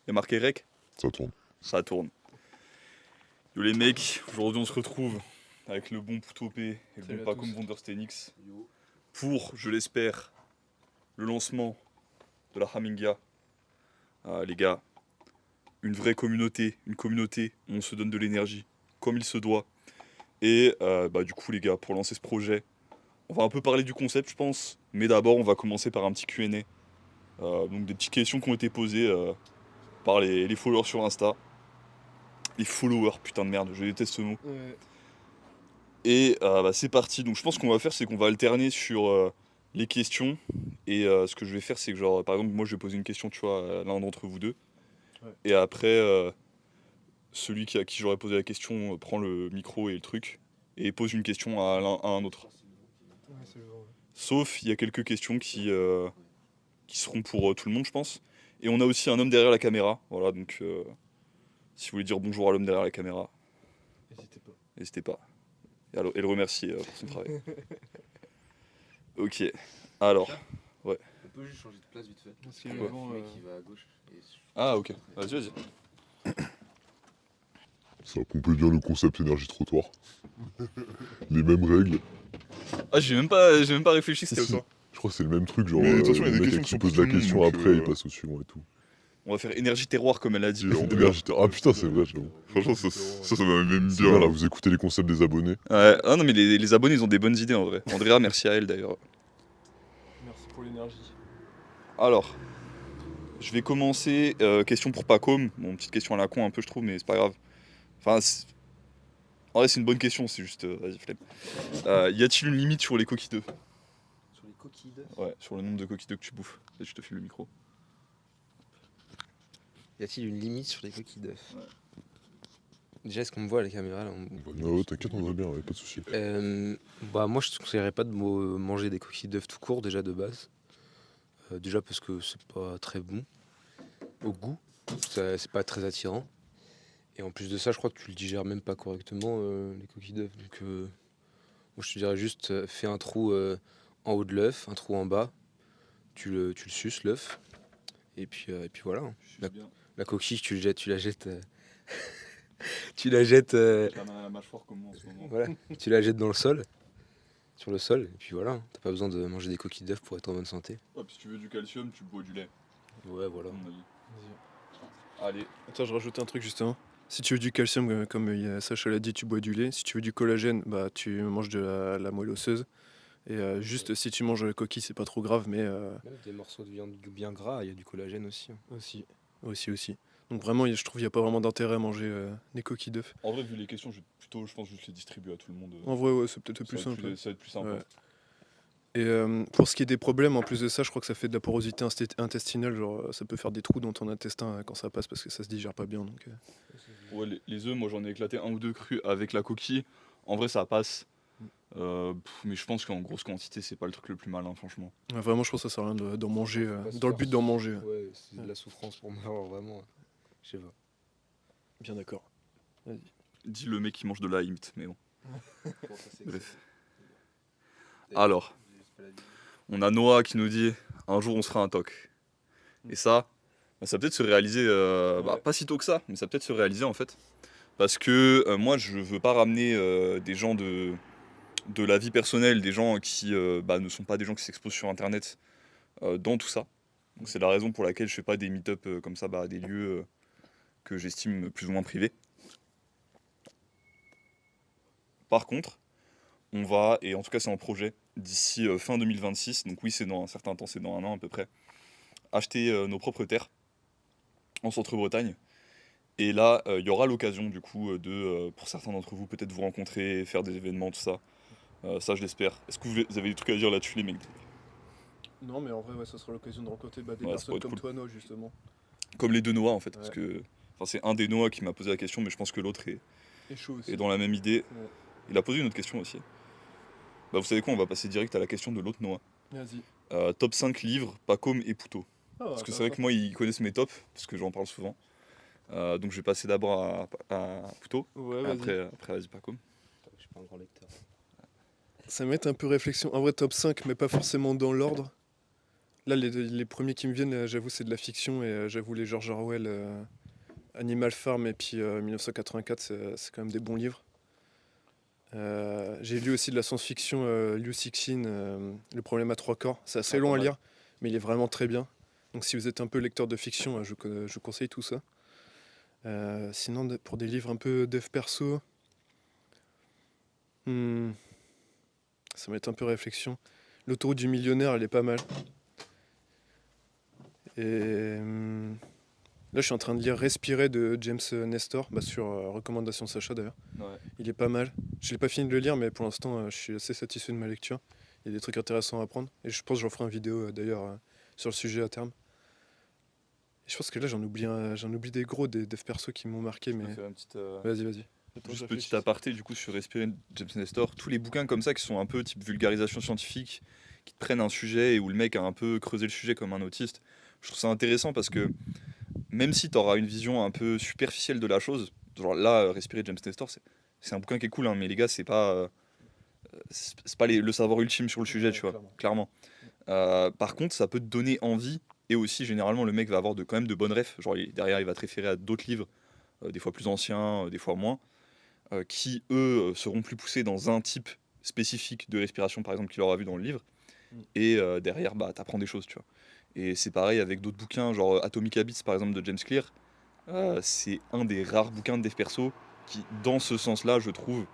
Il y a marqué rec, Ça tourne. ça tourne. Yo les mecs, aujourd'hui on se retrouve avec le bon Pouto P et le Salut bon à Pacom tous. Wonderstenix pour, je l'espère, le lancement de la Haminga. Ah, les gars, une vraie communauté, une communauté où on se donne de l'énergie, comme il se doit. Et du coup les gars, pour lancer ce projet, on va un peu parler du concept je pense, mais d'abord on va commencer par un petit Q&A. Donc des petites questions qui ont été posées par les followers sur Insta. Les followers, putain de merde, je déteste ce mot. Ouais. Et c'est parti. Donc je pense qu'on va faire, c'est qu'on va alterner sur les questions. Et ce que je vais faire, c'est que genre, par exemple, moi je vais poser une question, tu vois, à l'un d'entre vous deux. Ouais. Et après, celui à qui j'aurais posé la question prend le micro et le truc et pose une question à un autre. Ouais, c'est le genre, ouais. Sauf, il y a quelques questions qui seront pour tout le monde, je pense. Et on a aussi un homme derrière la caméra. Voilà, donc si vous voulez dire bonjour à l'homme derrière la caméra, N'hésitez pas. n'hésitez pas. Et le remercier pour son travail. Ok, alors. On peut juste changer de place vite fait. Parce que Ouais. le vent, Le mec qui va à gauche. Et Ah ok, vas-y. Ça complète bien le concept énergie trottoir. Les mêmes règles. Ah j'ai même pas réfléchi que c'était Si. autant. Je crois que c'est le même truc, genre Mais attention, il y a le des mec questions à qui qui sont pose pour la tout le question monde, après, donc, il passe au suivant et tout. On va faire énergie terroir comme elle a dit. Énergie. Ah putain, c'est vrai, j'avoue. Franchement ça m'a même C'est bien là, vous écoutez les concepts des abonnés. Ouais, ah non mais les abonnés ils ont des bonnes idées en vrai. Andrea, merci à elle d'ailleurs. merci pour l'énergie. Alors, je vais commencer. Question pour Pacom. Bon, petite question à la con un peu je trouve, mais c'est pas grave. Enfin, en vrai c'est une bonne question, c'est juste... vas-y, flemme. Y a-t-il une limite sur les coquilles d'œufs? sur les coquilles d'œufs. Ouais, sur le nombre de coquilles d'œufs que tu bouffes. Là, je te file le micro. Y a-t-il une limite sur les coquilles d'œufs? Ouais. Déjà, est-ce qu'on me voit à la caméra là? Ah ouais, t'inquiète, on va bien, ouais, pas de soucis. Moi, je ne conseillerais pas de manger des coquilles d'œufs tout court déjà de base. Déjà parce que c'est pas très bon au goût, c'est pas très attirant. Et en plus de ça, je crois que tu le digères même pas correctement les coquilles d'œufs. Donc, moi, je te dirais juste fais un trou en haut de l'œuf, un trou en bas. Tu le suces l'œuf. Et puis voilà. La coquille, tu la jettes. Tu la jettes. La mâchoire comme moi en ce moment. Voilà. Tu la jettes dans le sol. Sur le sol. Et puis voilà. T'as pas besoin de manger des coquilles d'œufs pour être en bonne santé. Ouais, puis si tu veux du calcium, tu bois du lait. Ouais, voilà. à mon avis. Vas-y. Allez. Attends, je rajoute un truc justement. Si tu veux du calcium, comme Sacha l'a dit, tu bois du lait. Si tu veux du collagène, bah tu manges de la moelle osseuse. Et juste si tu manges la coquille, c'est pas trop grave, mais Même des morceaux de viande bien gras, il y a du collagène aussi. aussi. Donc vraiment, je trouve qu'il n'y a pas vraiment d'intérêt à manger des coquilles d'œufs. En vrai, vu les questions, je vais plutôt, je pense, juste les distribuer à tout le monde. En vrai, ouais, c'est peut-être Ça plus va être simple. ça va être plus simple. Ouais. Et pour ce qui est des problèmes, en plus de ça, je crois que ça fait de la porosité intestinale, genre ça peut faire des trous dans ton intestin quand ça passe parce que ça se digère pas bien. Donc, Ouais, les œufs, moi j'en ai éclaté un ou deux crus avec la coquille. En vrai, ça passe. Mais je pense qu'en grosse quantité, c'est pas le truc le plus malin, franchement. ouais, vraiment, je pense que ça sert à rien d'en manger, Faut pas se dans le faire but d'en manger. Ouais, c'est de la souffrance pour moi, vraiment. Je sais pas. Bien d'accord. Dis le mec qui mange de la limite, mais bon. Bref. Bref. Alors, on a Noah qui nous dit un jour on se fera un toc. Et ça, ça va peut-être se réaliser, Ouais. pas si tôt que ça, mais ça va peut-être se réaliser en fait. Parce que moi je veux pas ramener des gens de la vie personnelle, des gens qui ne sont pas des gens qui s'exposent sur internet dans tout ça. Donc c'est la raison pour laquelle je fais pas des meet-up comme ça à des lieux que j'estime plus ou moins privés. Par contre, on va, et en tout cas c'est en projet, d'ici fin 2026, donc oui c'est dans un certain temps, c'est dans un an à peu près, acheter nos propres terres en Centre-Bretagne. Et là, il y aura l'occasion du coup pour certains d'entre vous, peut-être vous rencontrer, faire des événements, tout ça. Ça je l'espère. Est-ce que vous avez des trucs à dire là-dessus les mecs? Non, mais en vrai, ouais, ça sera l'occasion de rencontrer des Ouais, ça pourrait personnes être comme cool. toi, Noah, justement. Comme les deux Noah en fait, Ouais. parce que c'est un des Noah qui m'a posé la question, mais je pense que l'autre Et chaud aussi. est dans la même idée. Ouais. Il a posé une autre question aussi. Bah vous savez quoi, on va passer direct à la question de l'autre Noah. Vas-y. Top 5 livres, Pacom et Pouto. Ah, Parce que c'est vrai que moi ils connaissent mes tops, parce que j'en parle souvent. Donc je vais passer d'abord à Pouto, Ouais, et vas-y. après vas-y Pacom. Je suis pas un grand lecteur. Ça met un peu réflexion. En vrai, top 5, mais pas forcément dans l'ordre. Là, les premiers qui me viennent, j'avoue, c'est de la fiction. Et j'avoue, les George Orwell, Animal Farm et puis 1984, c'est quand même des bons livres. J'ai lu aussi de la science-fiction, Liu Cixin, Le problème à trois corps. C'est assez Ah, long pas à mal. lire, mais il est vraiment très bien. Donc si vous êtes un peu lecteur de fiction, je vous conseille tout ça. Sinon, pour des livres un peu dev perso, hmm, ça va être un peu réflexion. L'autoroute du millionnaire, elle est pas mal. Et là, je suis en train de lire Respirer de James Nestor, sur recommandation de Sacha d'ailleurs. Ouais. Il est pas mal. Je l'ai pas fini de le lire, mais pour l'instant, je suis assez satisfait de ma lecture. Il y a des trucs intéressants à apprendre. Et je pense que j'en ferai une vidéo d'ailleurs sur le sujet à terme. Et je pense que là, j'en oublie des gros, des devs perso qui m'ont marqué. Je peux Mais faire une petite, vas-y. Attends, juste je petit réfléchis. aparté du coup sur Respirer de James Nestor. Tous les bouquins comme ça qui sont un peu type vulgarisation scientifique, qui te prennent un sujet et où le mec a un peu creusé le sujet comme un autiste. Je trouve ça intéressant parce que même si tu auras une vision un peu superficielle de la chose, genre là, Respirer de James Nestor, c'est un bouquin qui est cool, hein, mais les gars, c'est pas le savoir ultime sur le sujet, Ouais, tu vois, clairement. clairement. Par contre, ça peut te donner envie, et aussi, généralement, le mec va avoir quand même de bonnes refs. Genre, derrière, il va te référer à d'autres livres, des fois plus anciens, des fois moins, qui, eux, seront plus poussés dans un type spécifique de respiration, par exemple, qu'il aura vu dans le livre. Mm. Et derrière, bah, t'apprends des choses, tu vois. Et c'est pareil avec d'autres bouquins, genre Atomic Habits, par exemple, de James Clear. C'est un des rares bouquins de dev perso qui, dans ce sens-là, je trouve,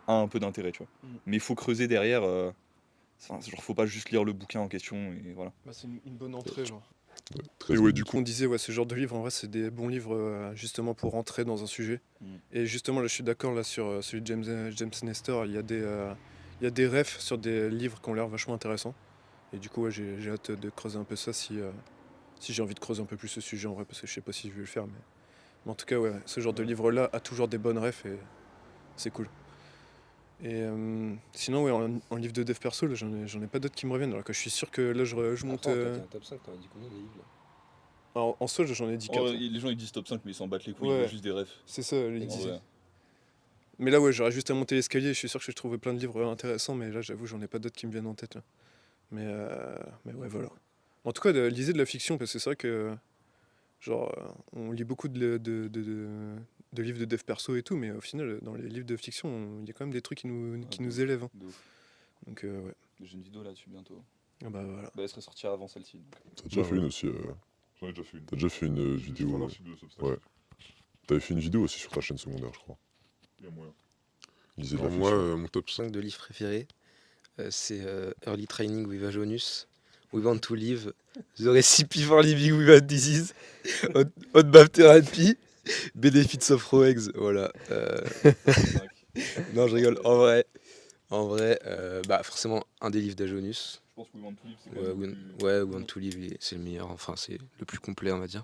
a un peu d'intérêt, tu vois. Mm. Mais il faut creuser derrière. Genre, faut pas juste lire le bouquin en question et voilà. C'est une bonne entrée, genre. Très Et ouais, du coup. On disait, ouais, ce genre de livre, en vrai, c'est des bons livres justement pour rentrer dans un sujet. Mm. Et justement, là, je suis d'accord là sur celui de James Nestor. Il y a des refs sur des livres qui ont l'air vachement intéressants. Et du coup, ouais, j'ai hâte de creuser un peu ça si j'ai envie de creuser un peu plus ce sujet en vrai, parce que je sais pas si je vais le faire. Mais en tout cas, ouais, ce genre de Ouais. livre-là a toujours des bonnes refs et c'est cool. Et sinon, ouais, en livre de dev perso, là, j'en ai pas d'autres qui me reviennent. Alors que je suis sûr que là, je monte. Attends, t'as dit un top 5, t'avais dit combien de livres là? En solo, j'en ai dit 4. Les gens ils disent top 5, mais ils s'en battent les couilles, Ouais. ils veulent juste des refs. C'est ça, il En disait. vrai. Mais là, ouais, j'aurais juste à monter l'escalier. Je suis sûr que je trouvais plein de livres intéressants, mais là, j'avoue, j'en ai pas d'autres qui me viennent en tête. Là. Mais ouais, voilà. En tout cas, lisez de la fiction, parce que c'est vrai que, genre, on lit beaucoup de livres de dev perso et tout, mais au final, dans les livres de fiction, il y a quand même des trucs qui de nous ouf. élèvent. Hein. De ouf. Donc, ouais. J'ai une vidéo là-dessus bientôt. Ah bah voilà. Bah, elle serait sortie avant celle-ci. donc. T'as déjà fait une aussi. J'en ai déjà fait une. T'as déjà fait une vidéo. Ouais. T'avais fait une vidéo aussi sur ta chaîne secondaire, je crois. Il y a moyen. Lisez de Alors la moi, fiction. mon top 5 de livres préférés, c'est Early Training with Ajonus, We Want to Live, The Recipe for Living Without Disease, Hot Bath Therapy, Benefits of Raw Eggs, voilà. Non, je rigole, en vrai, bah forcément un des livres d'Ajonus. Je pense que We Want to Live, c'est quand Ouais, même We Want to Live, c'est le meilleur, enfin c'est le plus complet, on va dire.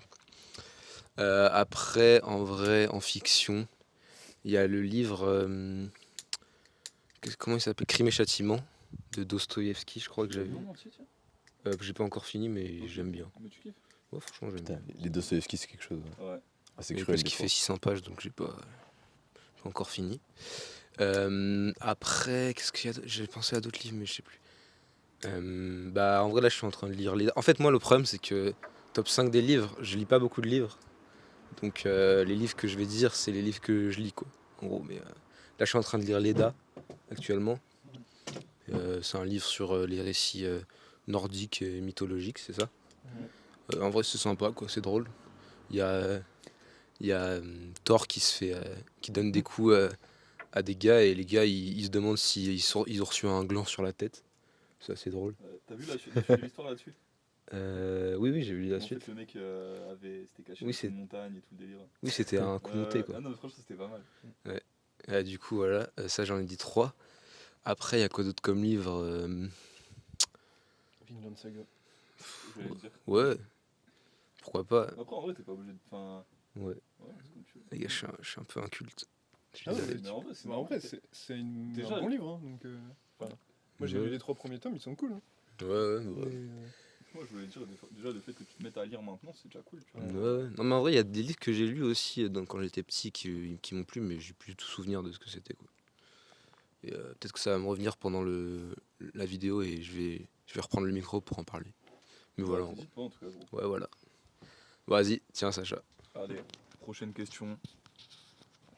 Après, en vrai, en fiction, il y a le livre, comment il s'appelle, Crime et Châtiment, de Dostoïevski, je crois que j'avais vu. J'ai pas encore fini, mais j'aime bien. Mais tu kiffes. Ouais, franchement, j'aime Putain, bien. les Dostoevsky, c'est quelque chose. Ouais. C'est Mais cruel. parce des qu'il fois. fait 600 pages, donc j'ai pas encore fini. Après, qu'est-ce qu'il y a j'ai pensé à d'autres livres, mais je sais plus. Bah, en vrai, là, je suis en train de lire les. En fait, moi, le problème, c'est que top 5 des livres, je lis pas beaucoup de livres. Donc, les livres que je vais dire, c'est les livres que je lis, quoi. En gros, mais là, je suis en train de lire Leda, actuellement. C'est un livre sur les récits nordiques et mythologiques, c'est ça. En vrai, c'est sympa, quoi, c'est drôle. Il y a, Thor qui donne des coups à des gars, et les gars, ils se demandent s'ils ils ont reçu un gland sur la tête. C'est assez drôle. T'as vu la suite de l'histoire là-dessus? Oui, j'ai lu la En suite. fait, le mec c'était caché Oui, dans c'est- une montagne et tout le délire. Oui, c'était un coup monté, quoi. Ah non, mais franchement, c'était pas mal. Du coup, voilà, ça j'en ai dit 3. Après, il y a quoi d'autre comme livre Vinland Saga. J'allais te dire. Ouais, pourquoi pas. Après, en vrai, t'es pas obligé de. Enfin, Ouais, ouais, c'est comme tu veux. les gars, je suis un peu inculte. Je suis Ah ouais, désolé. Mais en vrai, c'est Bah, en marrant. vrai, c'est Déjà, un bon livre. Hein, donc, moi, j'ai Ouais. lu les 3 premiers tomes, ils sont cool. Hein. Ouais. Moi, je voulais dire, déjà, le fait que tu te mettes à lire maintenant, c'est déjà cool. Tu vois. Ouais. Non, mais en vrai, il y a des livres que j'ai lus aussi quand j'étais petit qui m'ont plu, mais j'ai plus du tout souvenir de ce que c'était, quoi. Et peut-être que ça va me revenir pendant la vidéo et je vais reprendre le micro pour en parler. Mais voilà, en T'hésites pas, en tout cas, gros. gros. Ouais, voilà. Vas-y, tiens, Sacha. Allez, prochaine question.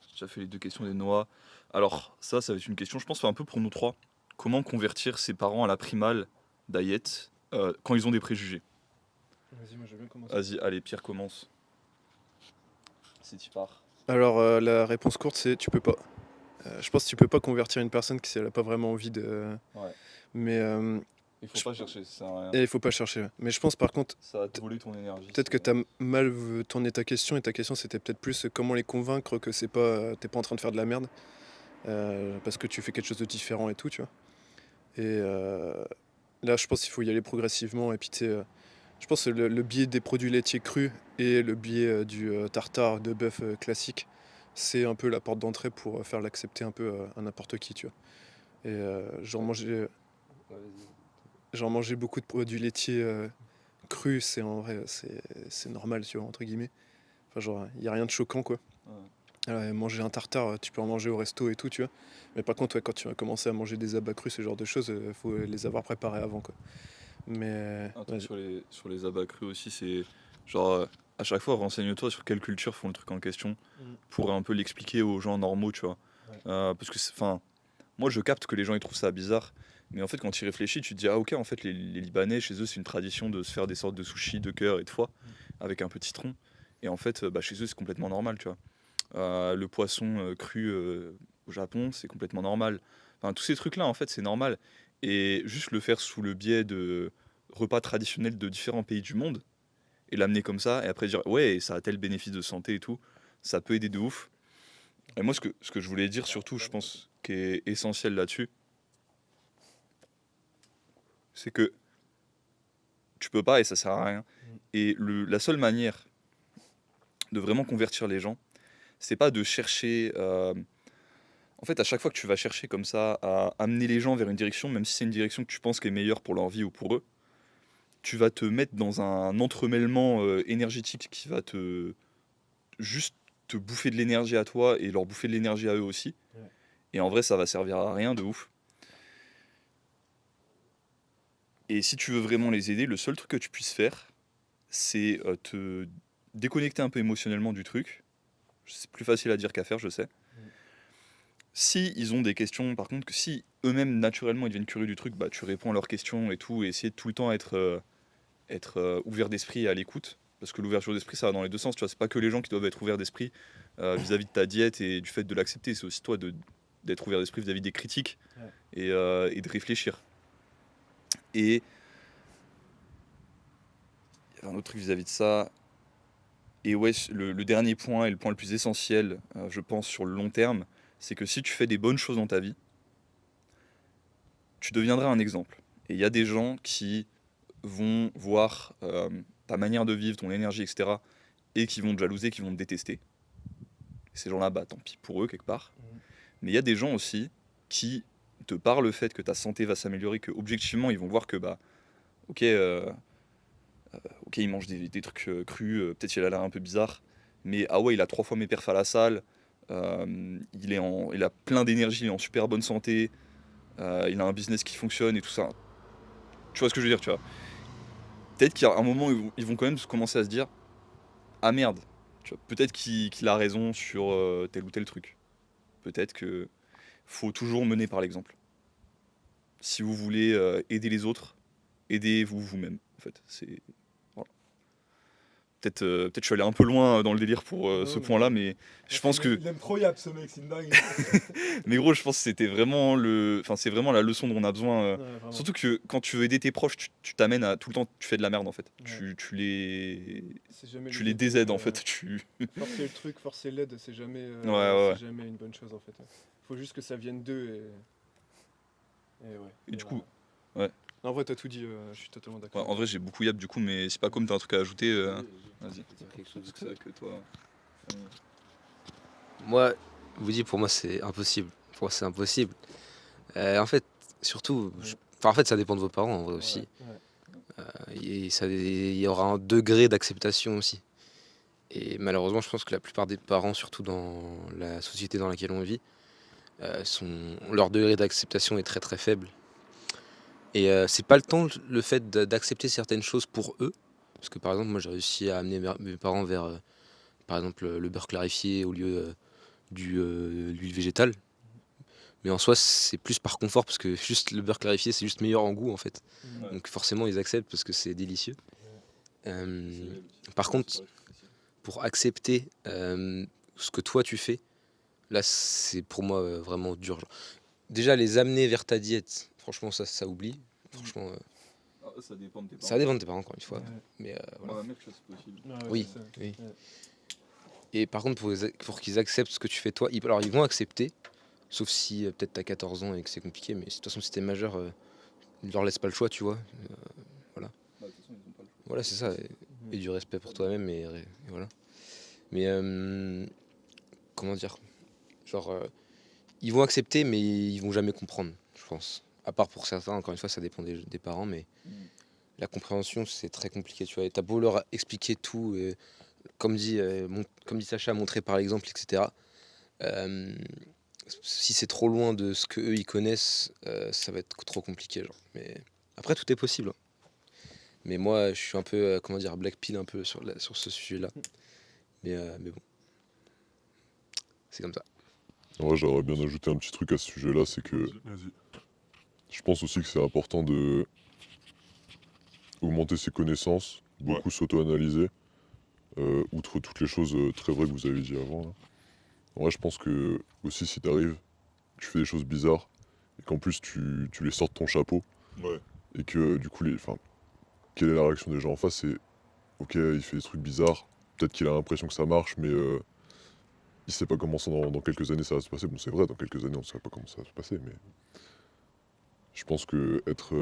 J'ai déjà fait les 2 questions des Noah. Alors, ça va être une question, je pense, un peu pour nous 3. Comment convertir ses parents à la primale d'Ayet quand ils ont des préjugés? Vas-y, moi je vais bien commencer. Vas-y, allez, Pierre commence. C'est y part. Alors, la réponse courte, c'est tu peux pas. Je pense que tu peux pas convertir une personne si elle a pas vraiment envie de. Ouais. Mais Il faut pas chercher, ça sert à rien. et il faut pas chercher. Ouais. Mais je pense par contre, Ça va te voler ton énergie. peut-être que tu as mal tourné ta question et ta question c'était peut-être plus comment les convaincre que c'est pas t'es pas en train de faire de la merde parce que tu fais quelque chose de différent et tout, tu vois. Et là, je pense qu'il faut y aller progressivement et puis tu sais, je pense que le biais des produits laitiers crus et le biais du tartare de bœuf classique, c'est un peu la porte d'entrée pour faire l'accepter un peu à n'importe qui, tu vois. Et j'en mangeais beaucoup de produits laitiers crus, c'est en vrai, c'est normal, tu vois, entre guillemets. Enfin, genre, il n'y a rien de choquant, quoi. Manger un tartare, tu peux en manger au resto et tout, tu vois. Mais par contre, ouais, quand tu vas commencer à manger des abats crus, ce genre de choses, il faut les avoir préparés avant, quoi. Mais Un truc vas-y. sur les abats crus aussi, c'est genre à chaque fois renseigne-toi sur quelle culture font le truc en question pour un peu l'expliquer aux gens normaux, tu vois. Ouais. Parce que enfin, moi je capte que les gens ils trouvent ça bizarre, mais en fait quand tu y réfléchis, tu te dis ah ok en fait les Libanais chez eux c'est une tradition de se faire des sortes de sushis de cœur et de foie avec un peu de citron, et en fait bah, chez eux c'est complètement normal, tu vois. Le poisson cru au Japon c'est complètement normal. Enfin tous ces trucs là en fait c'est normal, et juste le faire sous le biais de repas traditionnels de différents pays du monde et l'amener comme ça et après dire ouais ça a tel bénéfice de santé et tout, ça peut aider de ouf. Et moi ce que je voulais dire surtout je pense qui est essentiel là-dessus, c'est que tu peux pas et ça sert à rien. Et la seule manière de vraiment convertir les gens, c'est pas de chercher en fait à chaque fois que tu vas chercher comme ça à amener les gens vers une direction, même si c'est une direction que tu penses qui est meilleure pour leur vie ou pour eux, tu vas te mettre dans un entremêlement énergétique qui va te juste te bouffer de l'énergie à toi et leur bouffer de l'énergie à eux aussi. Ouais. Et en vrai, ça va servir à rien de ouf. Et si tu veux vraiment les aider, le seul truc que tu puisses faire, c'est te déconnecter un peu émotionnellement du truc. C'est plus facile à dire qu'à faire, je sais. Si ils ont des questions, par contre, que si eux-mêmes naturellement ils deviennent curieux du truc, bah tu réponds à leurs questions et tout, et essayer de tout le temps être ouvert d'esprit et à l'écoute. Parce que l'ouverture d'esprit, ça va dans les deux sens. Tu vois, c'est pas que les gens qui doivent être ouverts d'esprit vis-à-vis de ta diète et du fait de l'accepter. C'est aussi toi d'être ouvert d'esprit vis-à-vis des critiques et de réfléchir. Et il y avait un autre truc vis-à-vis de ça. Et ouais, le dernier point et le point le plus essentiel, je pense, sur le long terme, c'est que si tu fais des bonnes choses dans ta vie, tu deviendras un exemple. Et il y a des gens qui vont voir ta manière de vivre, ton énergie, etc., et qui vont te jalouser, qui vont te détester. Ces gens-là, bah tant pis pour eux, quelque part. Mais il y a des gens aussi qui, de par le fait que ta santé va s'améliorer, que objectivement, ils vont voir que, bah, ok, ok, il mange des trucs crus, peut-être qu'il a l'air un peu bizarre, mais ah ouais, il a 3 fois mes perfs à la salle, il a plein d'énergie, il est en super bonne santé, il a un business qui fonctionne et tout ça. Tu vois ce que je veux dire, tu vois. Peut-être qu'il y a un moment où ils vont quand même commencer à se dire ah merde, tu vois, peut-être qu'il a raison sur tel ou tel truc. Peut-être que faut toujours mener par l'exemple. Si vous voulez aider les autres, aidez-vous vous-même. En fait, c'est voilà. Peut-être je suis allé un peu loin dans le délire pour Non, ce mais- point-là, mais je pense que Il aime trop Yap ce mec, c'est une dingue. mais gros, je pense que c'était vraiment enfin c'est vraiment la leçon dont on a besoin. Ouais, vraiment. Surtout que quand tu veux aider tes proches, tu t'amènes à tout le temps, tu fais de la merde en fait. Ouais. Tu C'est jamais les l'idée de, désaides en fait. Tu Forcer le truc, forcer l'aide, c'est jamais, Ouais. c'est jamais une bonne chose en fait. Faut juste que ça vienne d'eux et ouais. Et du coup, Non, en vrai, t'as tout dit, je suis totalement ouais, d'accord. en vrai j'ai beaucoup yap du coup, mais c'est pas comme t'as un truc à ajouter. Vas-y. Quelque chose Parce que c'est vrai que toi. Moi, vous dites pour moi c'est impossible. Pour moi c'est impossible. En fait, surtout, enfin, en fait ça dépend de vos parents en vrai aussi. Ouais. Il y aura un degré d'acceptation aussi. Et malheureusement, je pense que la plupart des parents, surtout dans la société dans laquelle on vit, leur degré d'acceptation est très très faible. Et c'est pas le temps, le fait d'accepter certaines choses pour eux. Parce que par exemple, moi j'ai réussi à amener mes parents vers, par exemple, le beurre clarifié au lieu de l'huile végétale. Mais en soi, c'est plus par confort parce que juste le beurre clarifié, c'est juste meilleur en goût en fait. Ouais. Donc forcément, ils acceptent parce que c'est délicieux. Par contre, pour accepter ce que toi tu fais, là c'est pour moi vraiment dur. Genre. Déjà, les amener vers ta diète, franchement, ça oublie. Franchement, Ça dépend de tes ça dépend de tes parents, encore une fois. Ouais. Mais voilà. Ma mère, c'est possible. Ouais, Oui, c'est ça. oui. Ouais. Et par contre, pour qu'ils acceptent ce que tu fais toi, alors ils vont accepter, sauf si peut-être t'as 14 ans et que c'est compliqué, mais de toute façon, si t'es majeur, ne leur laisse pas le choix, tu vois. Bah, de toute façon, ils ont pas le choix. Voilà, c'est ça. Et du respect pour toi-même, et voilà. Mais comment dire, genre, ils vont accepter, mais ils vont jamais comprendre, je pense. À part pour certains, encore une fois, ça dépend des parents, mais la compréhension, c'est très compliqué, tu vois. Et t'as beau leur expliquer tout, comme dit Sacha, montrer par l'exemple, etc. euh, Si c'est trop loin de ce que eux ils connaissent, ça va être trop compliqué, genre. Mais après, tout est possible, hein. Mais moi, je suis un peu, comment dire, black pill un peu sur ce sujet-là. Mais bon, c'est comme ça. Ouais, j'aurais bien ajouté un petit truc à ce sujet-là, c'est que Vas-y. je pense aussi que c'est important de augmenter ses connaissances, beaucoup s'auto-analyser, outre toutes les choses très vraies que vous avez dit avant. Là. En vrai, je pense que aussi si t'arrives, tu fais des choses bizarres, et qu'en plus tu les sors de ton chapeau, Ouais. et que du coup, quelle est la réaction des gens en face, c'est ok, il fait des trucs bizarres, peut-être qu'il a l'impression que ça marche, mais il sait pas comment ça, dans quelques années ça va se passer. Bon, c'est vrai, dans quelques années on ne sait pas comment ça va se passer, mais je pense que être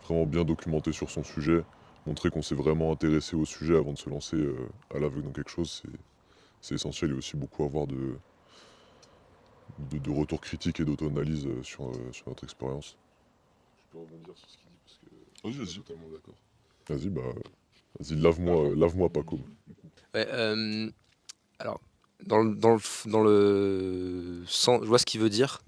vraiment bien documenté sur son sujet, montrer qu'on s'est vraiment intéressé au sujet avant de se lancer à l'aveugle dans quelque chose, c'est essentiel, et aussi beaucoup avoir de retours critiques et d'auto-analyse sur notre expérience. Je peux rebondir sur ce qu'il dit parce que Vas-y, je vas-y. suis totalement d'accord. Vas-y, vas-y, lave-moi Paco. Ouais, alors, dans le sens, je vois ce qu'il veut dire,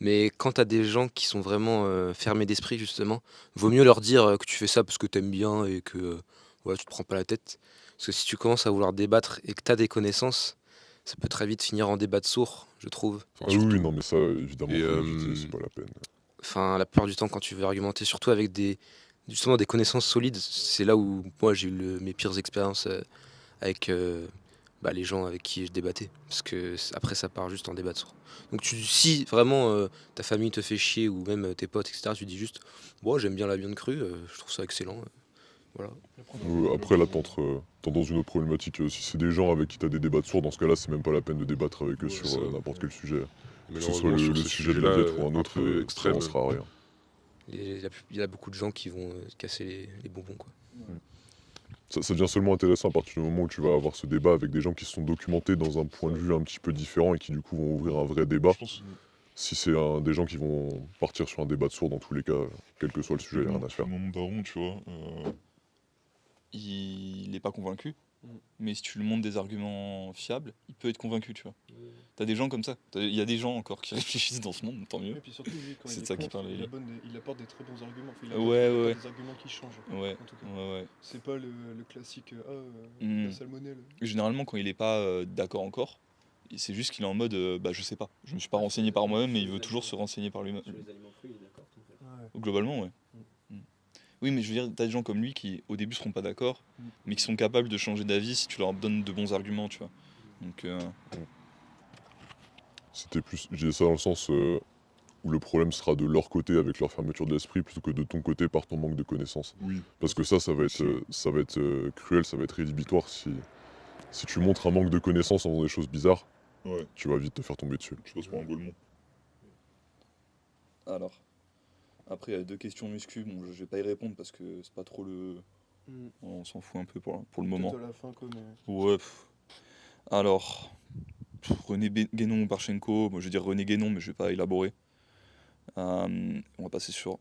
mais quand t'as des gens qui sont vraiment fermés d'esprit, justement, vaut mieux leur dire que tu fais ça parce que t'aimes bien et que voilà, tu te prends pas la tête. Parce que si tu commences à vouloir débattre et que t'as des connaissances, ça peut très vite finir en débat de sourds, je trouve. Ah oui, oui, non, mais ça, évidemment, Et, faut éviter, c'est pas la peine. Enfin, la plupart du temps, quand tu veux argumenter, surtout avec justement des connaissances solides, c'est là où moi j'ai eu mes pires expériences avec les gens avec qui je débattais. Parce que après, ça part juste en débat de sourds. Donc, si vraiment ta famille te fait chier ou même tes potes, etc., tu dis juste, bon, j'aime bien la viande crue, je trouve ça excellent. Voilà. Après, là, t'entres dans une autre problématique. Si c'est des gens avec qui t'as des débats de sourds, dans ce cas-là, c'est même pas la peine de débattre avec eux Ouais, sur ça. n'importe quel sujet. Que ce soit Malheureusement, sur le ces sujet de la sujets-là, diète ou un autre, peu ça extrêmes, n'avancera à rien. Il y a beaucoup de gens qui vont casser les bonbons, quoi. Ça devient seulement intéressant à partir du moment où tu vas avoir ce débat avec des gens qui se sont documentés dans un point de vue un petit peu différent et qui du coup vont ouvrir un vrai débat. je pense. Si c'est des gens qui vont partir sur un débat de sourds, dans tous les cas, quel que soit le sujet, il n'y a rien à faire. Mon daron, tu vois, il n'est pas convaincu. Mais si tu lui montres des arguments fiables, il peut être convaincu, tu vois. T'as des gens comme ça. Il y a des gens encore qui réfléchissent dans ce monde, tant mieux. Et puis surtout, lui, quand C'est il de est ça qu'il contre, parlait. il apporte des très bons arguments. Enfin, il Ouais, apporte ouais. des arguments qui changent. Ouais, En tout cas. ouais. C'est pas le classique Mm. la salmonelle. Généralement, quand il est pas d'accord encore, c'est juste qu'il est en mode je sais pas. Je me suis pas renseigné par moi-même, mais il veut toujours se renseigner par lui-même. aliments crus, il est d'accord. Globalement, ouais. Oui, mais je veux dire, t'as des gens comme lui qui, au début, seront pas d'accord, mais qui sont capables de changer d'avis si tu leur donnes de bons arguments, tu vois. Donc, C'était plus, j'ai ça dans le sens où le problème sera de leur côté avec leur fermeture d'esprit plutôt que de ton côté par ton manque de connaissances. Oui. Parce que ça va être cruel, ça va être rédhibitoire si tu montres un manque de connaissances en faisant des choses bizarres, Ouais. tu vas vite te faire tomber dessus. Je passe pour un golemon. alors. Après, il y a deux questions muscu. Bon, je vais pas y répondre parce que c'est pas trop le. On s'en fout un peu pour le moment. Peut-être à la fin, quoi, mais... Ouais. Alors. René Guénon ou Parchenko. Moi, je vais dire René Guénon, mais je vais pas élaborer. On va passer sur.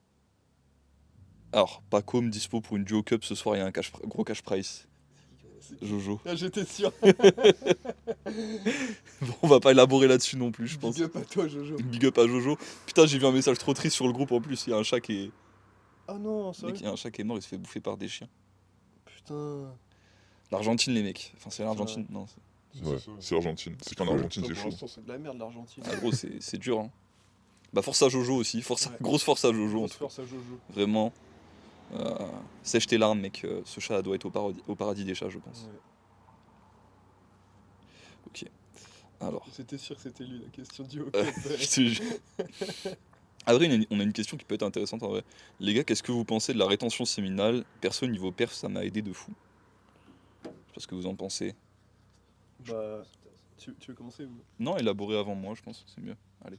Alors, Pacôme dispo pour une Duo Cup ce soir, il y a un gros cash price. Jojo. Ah, j'étais sûr. Bon, on va pas élaborer là-dessus non plus, je pense. Big up à toi, Jojo. Big up à Jojo. Putain, j'ai vu un message trop triste sur le groupe en plus. Il y a un chat qui est. Ah non, Dès sérieux? qu'il y a un chat qui est mort, il se fait bouffer par des chiens. Putain. L'Argentine, les mecs. Enfin, c'est l'Argentine. Non, Ouais, c'est l'Argentine. C'est qu'en Argentine, Ça, c'est pour chaud. l'instant, c'est De la merde, l'Argentine. ah, gros, c'est dur. Hein. Bah, force à Jojo aussi. Ouais. Grosse force à Jojo. En Grosse tout cas. force à Jojo. Vraiment. Sèche tes larmes, mec. Ce chat doit être au paradis des chats, je pense. Ouais. Ok. Alors. J'étais sûr que c'était lui la question du Je te jure. Après, on a une question qui peut être intéressante en vrai. Les gars, qu'est-ce que vous pensez de la rétention séminale? Perso, niveau perf, ça m'a aidé de fou. Je sais pas ce que vous en pensez. Bah, tu veux commencer ou... Non, élaboré avant moi, je pense, c'est mieux. Allez.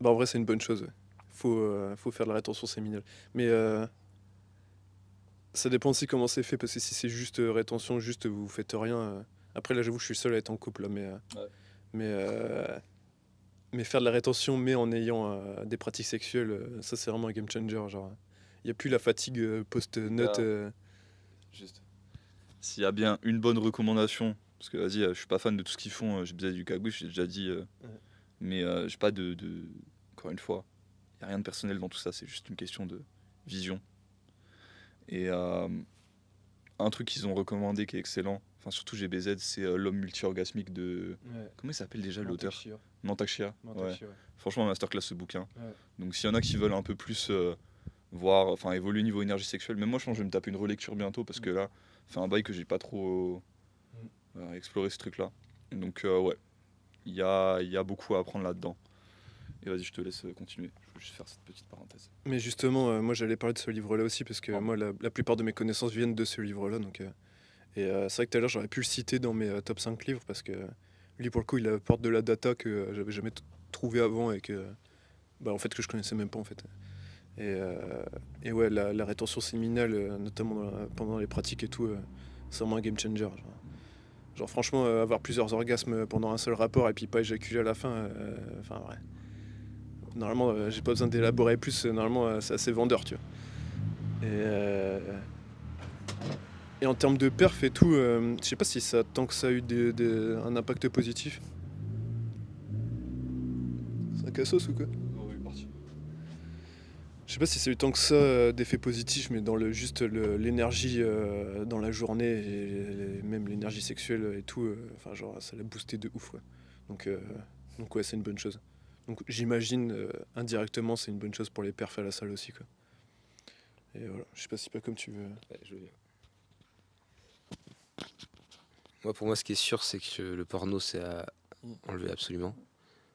Bah en vrai c'est une bonne chose. Ouais. Faut faire de la rétention séminale. Mais ça dépend aussi comment c'est fait parce que si c'est juste rétention, juste vous faites rien. Après là j'avoue je suis seul à être en couple là, Ouais. mais, euh, mais faire de la rétention mais en ayant des pratiques sexuelles, ça c'est vraiment un game changer. Genre il y a plus la fatigue post-note. Juste. S'il y a bien une bonne recommandation, parce que vas-y, je suis pas fan de tout ce qu'ils font, j'ai déjà du cagouche, j'ai déjà dit, mais j'ai pas encore une fois, il n'y a rien de personnel dans tout ça, c'est juste une question de vision. Et un truc qu'ils ont recommandé qui est excellent, enfin surtout GBZ, c'est l'homme multi-orgasmique de... Comment il s'appelle déjà l'auteur? Mantak Chia. Ouais. Franchement, masterclass ce bouquin. Ouais. Donc s'il y en a qui veulent un peu plus voir, enfin évoluer niveau énergie sexuelle, même moi je pense que je vais me taper une relecture bientôt parce que là, c'est un bail que j'ai pas trop exploré ce truc là. Donc ouais, il y a beaucoup à apprendre là-dedans. Et vas-y, je te laisse continuer. Je veux juste faire cette petite parenthèse. Mais justement, moi j'allais parler de ce livre-là aussi parce que Pardon. moi la plupart de mes connaissances viennent de ce livre-là. Donc, c'est vrai que tout à l'heure j'aurais pu le citer dans mes top 5 livres parce que lui pour le coup il apporte de la data que j'avais jamais trouvé avant et que, bah, en fait, que je connaissais même pas en fait. Et ouais, la rétention séminale, notamment pendant les pratiques et tout, c'est vraiment un game changer. Genre, franchement, avoir plusieurs orgasmes pendant un seul rapport et puis pas éjaculer à la fin, enfin ouais. Normalement, j'ai pas besoin d'élaborer plus, normalement, c'est assez vendeur, tu vois. Et en termes de perf et tout, je sais pas si ça, tant que ça a eu un impact positif. C'est un cassos ou quoi? Je sais pas si ça a eu tant que ça d'effets positifs, mais dans juste l'énergie dans la journée et même l'énergie sexuelle et tout, enfin genre ça l'a boosté de ouf, ouais. Donc ouais, c'est une bonne chose. Donc j'imagine indirectement c'est une bonne chose pour les perfs à la salle aussi, quoi. Et voilà, je sais pas si pas comme tu veux. Ouais, je viens. Moi, pour moi, ce qui est sûr, c'est que le porno, c'est à enlever absolument.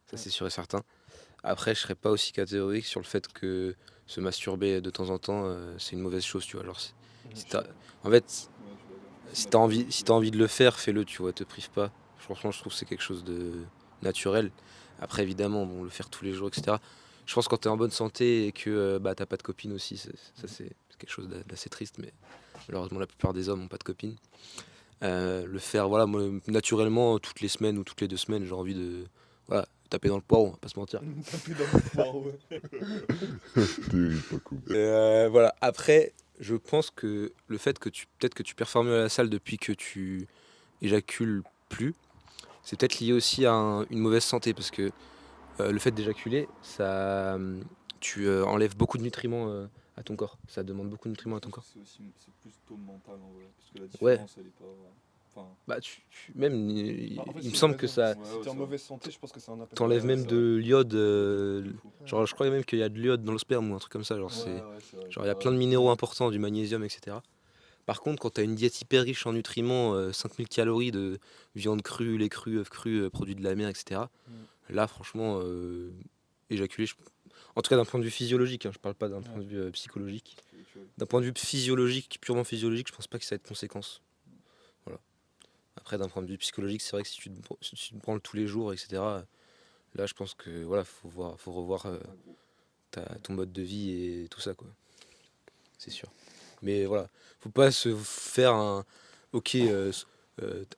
Ça, c'est sûr et certain. Après, je serais pas aussi catégorique sur le fait que se masturber de temps en temps, c'est une mauvaise chose, tu vois. Genre, si t'as- En fait, si t'as envie de le faire, fais-le, tu vois, te prive pas. Franchement, je trouve que c'est quelque chose de naturel. Après, évidemment, bon, le faire tous les jours, etc. Je pense que quand t'es en bonne santé et que bah, t'as pas de copine aussi, ça c'est quelque chose d'assez triste, mais malheureusement, la plupart des hommes n'ont pas de copine. Le faire, voilà, moi, naturellement, toutes les semaines ou toutes les 2 semaines, j'ai envie de voilà, taper dans le poireau, on va pas se mentir. Taper dans le poireau. Terrible, pas cool. Voilà. Après, je pense que le fait que peut-être que tu performes mieux à la salle depuis que tu éjacules plus, c'est peut-être lié aussi à une mauvaise santé parce que le fait d'éjaculer, ça, tu enlèves beaucoup de nutriments à ton corps. Ça demande beaucoup de nutriments à ton corps. C'est plus tôt mental en vrai, parce que la Ouais. différence elle est pas. Enfin, Bah, même, Bah, en fait, il me si, semble t'as que raison. ça, Ouais, Si t'es en ça- mauvaise santé, je pense que c'est un impact. t'enlèves Ouais, même c'est de l'iode. fou. Genre, je crois même qu'il y a de l'iode dans le sperme ou un truc comme ça. Genre, Ouais, ouais, c'est vrai. genre il y a plein de minéraux importants, du magnésium, etc. Par contre, quand tu as une diète hyper riche en nutriments, 5000 calories de viande crue, lait cru, œufs crus, produits de la mer, etc. Là, franchement, éjaculer, en tout cas d'un point de vue physiologique, hein, je parle pas d'un point de vue psychologique. D'un point de vue physiologique, purement physiologique, je pense pas que ça ait de conséquences. Voilà. Après, d'un point de vue psychologique, c'est vrai que si tu te branles tous les jours, etc., là, je pense que voilà, faut revoir ton mode de vie et tout ça, quoi. C'est sûr. Mais voilà, faut pas se faire un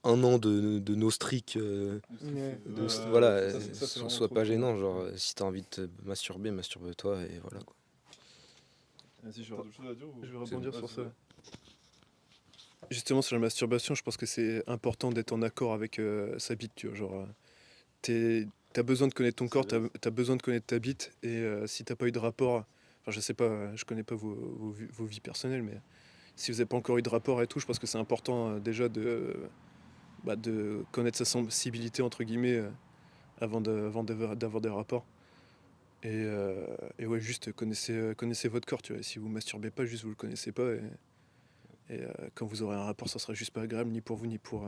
an de nostric, voilà, soit pas gênant. Genre, si t'as envie de te masturber, masturbe-toi et voilà, quoi. Vas-y, T'as d'autres choses à dire ou... je vais rebondir bon. sur Vas-y, ça. ouais. Justement, sur la masturbation, je pense que c'est important d'être en accord avec sa bite, tu vois. Genre, t'as besoin de connaître ton corps, t'as besoin de connaître ta bite, et si t'as pas eu de rapport Enfin, je sais pas, je connais pas vos vies personnelles, mais si vous n'avez pas encore eu de rapport et tout, je pense que c'est important déjà de connaître sa sensibilité, entre guillemets, d'avoir des rapports. Et ouais, juste connaissez votre corps, tu vois. Si vous masturbez pas, juste vous le connaissez pas. Et quand vous aurez un rapport, ça sera juste pas agréable, ni pour vous, ni pour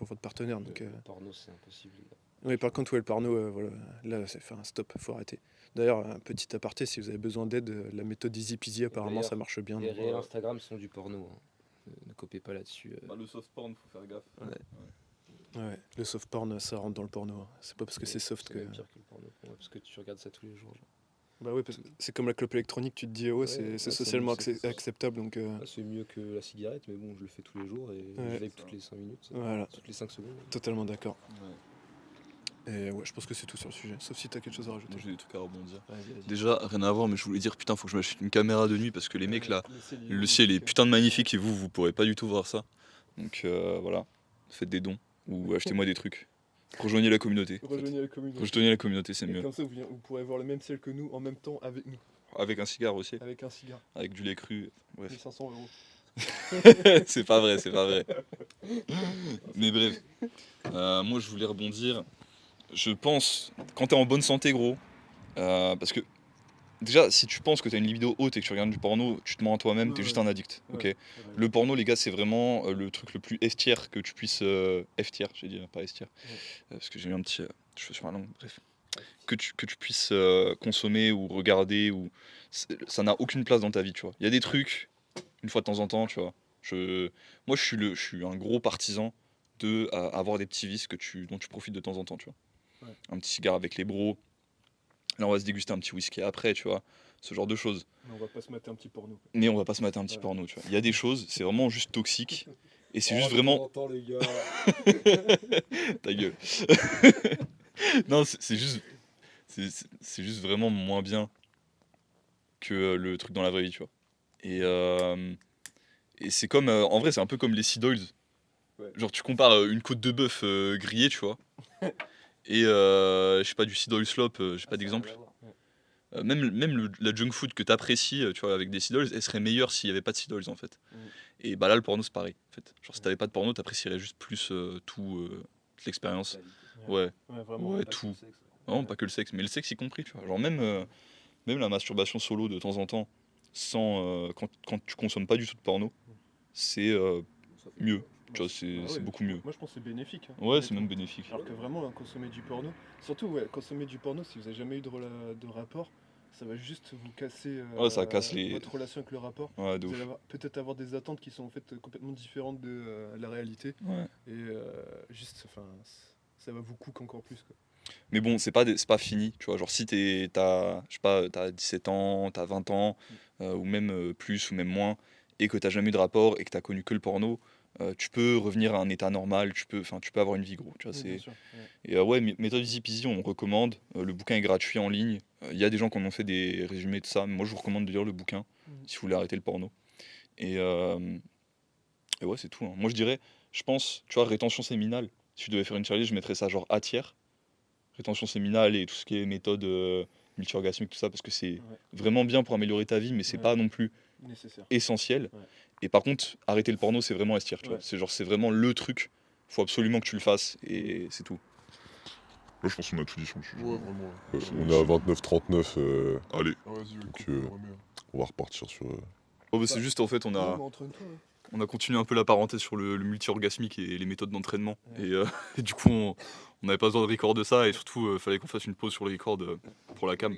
votre partenaire. Donc, Le porno, c'est impossible. oui, par contre, ouais, le porno, voilà, là, c'est un stop, faut arrêter. D'ailleurs, un petit aparté, si vous avez besoin d'aide, la méthode Easy Peasy, apparemment, d'ailleurs, ça marche bien. Les donc, réels Instagram sont du porno. Hein. Ne copiez pas là-dessus. Bah, le soft porn, faut faire gaffe. ouais, le soft porn, ça rentre dans le porno. Hein. C'est pas parce que c'est soft que. même pire que le porno. Ouais, parce que tu regardes ça tous les jours. Genre. Bah ouais, parce que c'est comme la clope électronique, tu te dis, ouais, c'est socialement acceptable. Donc, C'est mieux que la cigarette, mais bon, je le fais tous les jours et Ouais. je vape toutes les 5 minutes. Voilà. Toutes les 5 secondes. Totalement d'accord. Ouais. Et ouais, je pense que c'est tout sur le sujet. Sauf si t'as quelque chose à rajouter. Moi j'ai des trucs à rebondir. Vas-y. Déjà, rien à voir, mais je voulais dire, putain, faut que je m'achète une caméra de nuit parce que les mecs là, le ciel est putain de magnifique et vous pourrez pas du tout voir ça. Donc voilà, faites des dons ou achetez-moi des trucs. Rejoignez la communauté. en fait. Rejoignez la communauté. Rejoignez la communauté, c'est mieux. Comme ça, vous pourrez voir le même ciel que nous en même temps avec nous, Avec un cigare aussi, avec un cigare. avec du lait cru. Bref. 1500 euros. C'est pas vrai, c'est pas vrai. Mais bref, moi je voulais rebondir. Je pense, quand t'es en bonne santé, gros, parce que déjà, si tu penses que t'as une libido haute et que tu regardes du porno, tu te mens à toi-même, t'es Ouais, juste ouais. un addict. Ok. Ouais. Le porno, les gars, c'est vraiment le truc le plus S-tier que tu puisses. F-tier, j'ai dit, pas S-tier. Parce que j'ai mis un petit cheveu sur la langue, bref. Que tu puisses consommer ou regarder, ça n'a aucune place dans ta vie, tu vois. Il y a des trucs, une fois de temps en temps, tu vois. Moi, je suis un gros partisan de avoir des petits vices dont tu profites de temps en temps, tu vois. Ouais. Un petit cigare avec les bros. Là, on va se déguster un petit whisky après, tu vois. Ce genre de choses. Mais on va pas se mater un petit porno. Mais on va pas se mater un petit Ouais. porno, tu vois. Il y a des choses, c'est vraiment juste toxique. Et c'est juste Oh, vraiment. Attends, les gars. Ta gueule. Non, c'est juste. C'est juste vraiment moins bien que le truc dans la vraie vie, tu vois. Et c'est comme. En vrai, c'est un peu comme les Sea Dogs. Ouais. Genre, tu compares une côte de bœuf grillée, tu vois. Et je sais pas, du Sea Dog Slop, j'ai pas d'exemple. Même la junk food que t'apprécies, tu vois, avec des Sea Dogs, elle serait meilleure s'il y avait pas de Sea Dogs, en fait. Et bah là, le porno, c'est pareil, en fait. Genre, si t'avais pas de porno, t'apprécierais juste plus toute l'expérience. Ouais, Ouais, vraiment. ouais, tout. Non, pas que le sexe, mais le sexe y compris, tu vois. Genre, même la masturbation solo de temps en temps, sans, quand tu consommes pas du tout de porno, c'est mieux. Tu vois, c'est beaucoup mieux. Moi, je pense que c'est bénéfique. hein, Ouais, c'est honnêtement. même bénéfique. Alors que vraiment, consommer du porno, surtout consommer du porno, si vous avez jamais eu de rapport, ça va juste vous casser Ouais, ça casse votre relation avec le rapport. Ouais, de Vous ouf. allez peut-être avoir des attentes qui sont en fait complètement différentes de la réalité. Ouais. Et ça va vous coûter encore plus. Quoi. Mais bon, c'est pas fini, tu vois. Genre, si t'as, je sais pas, t'as 17 ans, t'as 20 ans, ou même plus, ou même moins, et que t'as jamais eu de rapport, et que t'as connu que le porno, tu peux revenir à un état normal, tu peux avoir une vie, gros. Tu vois, Oui, bien sûr, ouais. Et ouais, méthode Easy Peasy, on recommande. Le bouquin est gratuit en ligne. Il y a des gens qui en ont fait des résumés de ça, mais moi je vous recommande de lire le bouquin si vous voulez arrêter le porno. Et ouais, c'est tout. Hein. Moi je dirais, je pense, tu vois, rétention séminale. Si je devais faire une challenge, je mettrais ça genre A tiers. Rétention séminale et tout ce qui est méthode multi-orgasmique, tout ça, parce que c'est vraiment bien pour améliorer ta vie, mais c'est Ouais. pas non plus Nécessaire. essentiel. Ouais. Et par contre, arrêter le porno, c'est vraiment S tier, tu vois. C'est vraiment le truc. Faut absolument que tu le fasses et c'est tout. Là, je pense qu'on a tout dit sur le sujet. Ouais, vraiment. On est à 29-39, Vas-y, allez, coupe, euh, remets, hein. on va repartir sur... Oh, bah, c'est juste en fait, on a continué un peu la parenthèse sur le multi-orgasmique et les méthodes d'entraînement. Ouais. Et du coup, on n'avait pas besoin de record de ça et surtout, fallait qu'on fasse une pause sur le record pour la cam.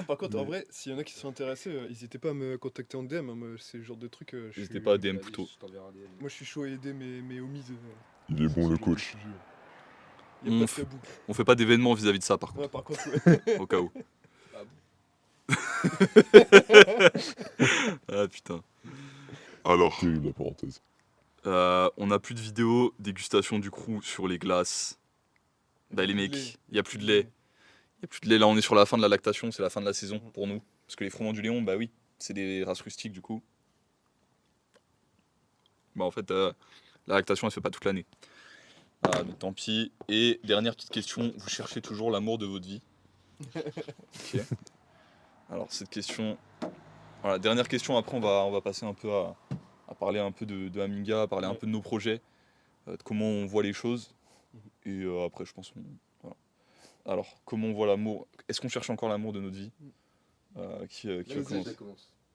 Par contre, en vrai, s'il y en a qui sont intéressés, n'hésitez pas à me contacter en DM. Hein, moi, c'est le genre de truc. N'hésitez pas à DM plutôt. Moi, je suis chaud à aider mes homies. Il est bon, le C'est coach. sujet. Y a On pas de fait- tabou. On fait pas d'événements vis-à-vis de ça par contre, Ouais, par contre, ouais. au cas où. Ah putain. Alors, terrible la parenthèse. On a plus de vidéos dégustation du crew sur les glaces. Bah les mecs, il y a plus de lait. Il y a plus de lait, là on est sur la fin de la lactation, c'est la fin de la saison pour nous. Parce que les froment du Léon, bah oui, c'est des races rustiques du coup. Bah en fait, la lactation elle se fait pas toute l'année. Ah, donc tant pis. Et dernière petite question, vous cherchez toujours l'amour de votre vie? Ok. Alors cette question... Voilà, dernière question, après on va passer un peu à parler un peu de Haminga, à parler un peu de nos projets, de comment on voit les choses. Et après je pense qu'on... Voilà. Alors, comment on voit l'amour? Est-ce qu'on cherche encore l'amour de notre vie? Qui veut commencer?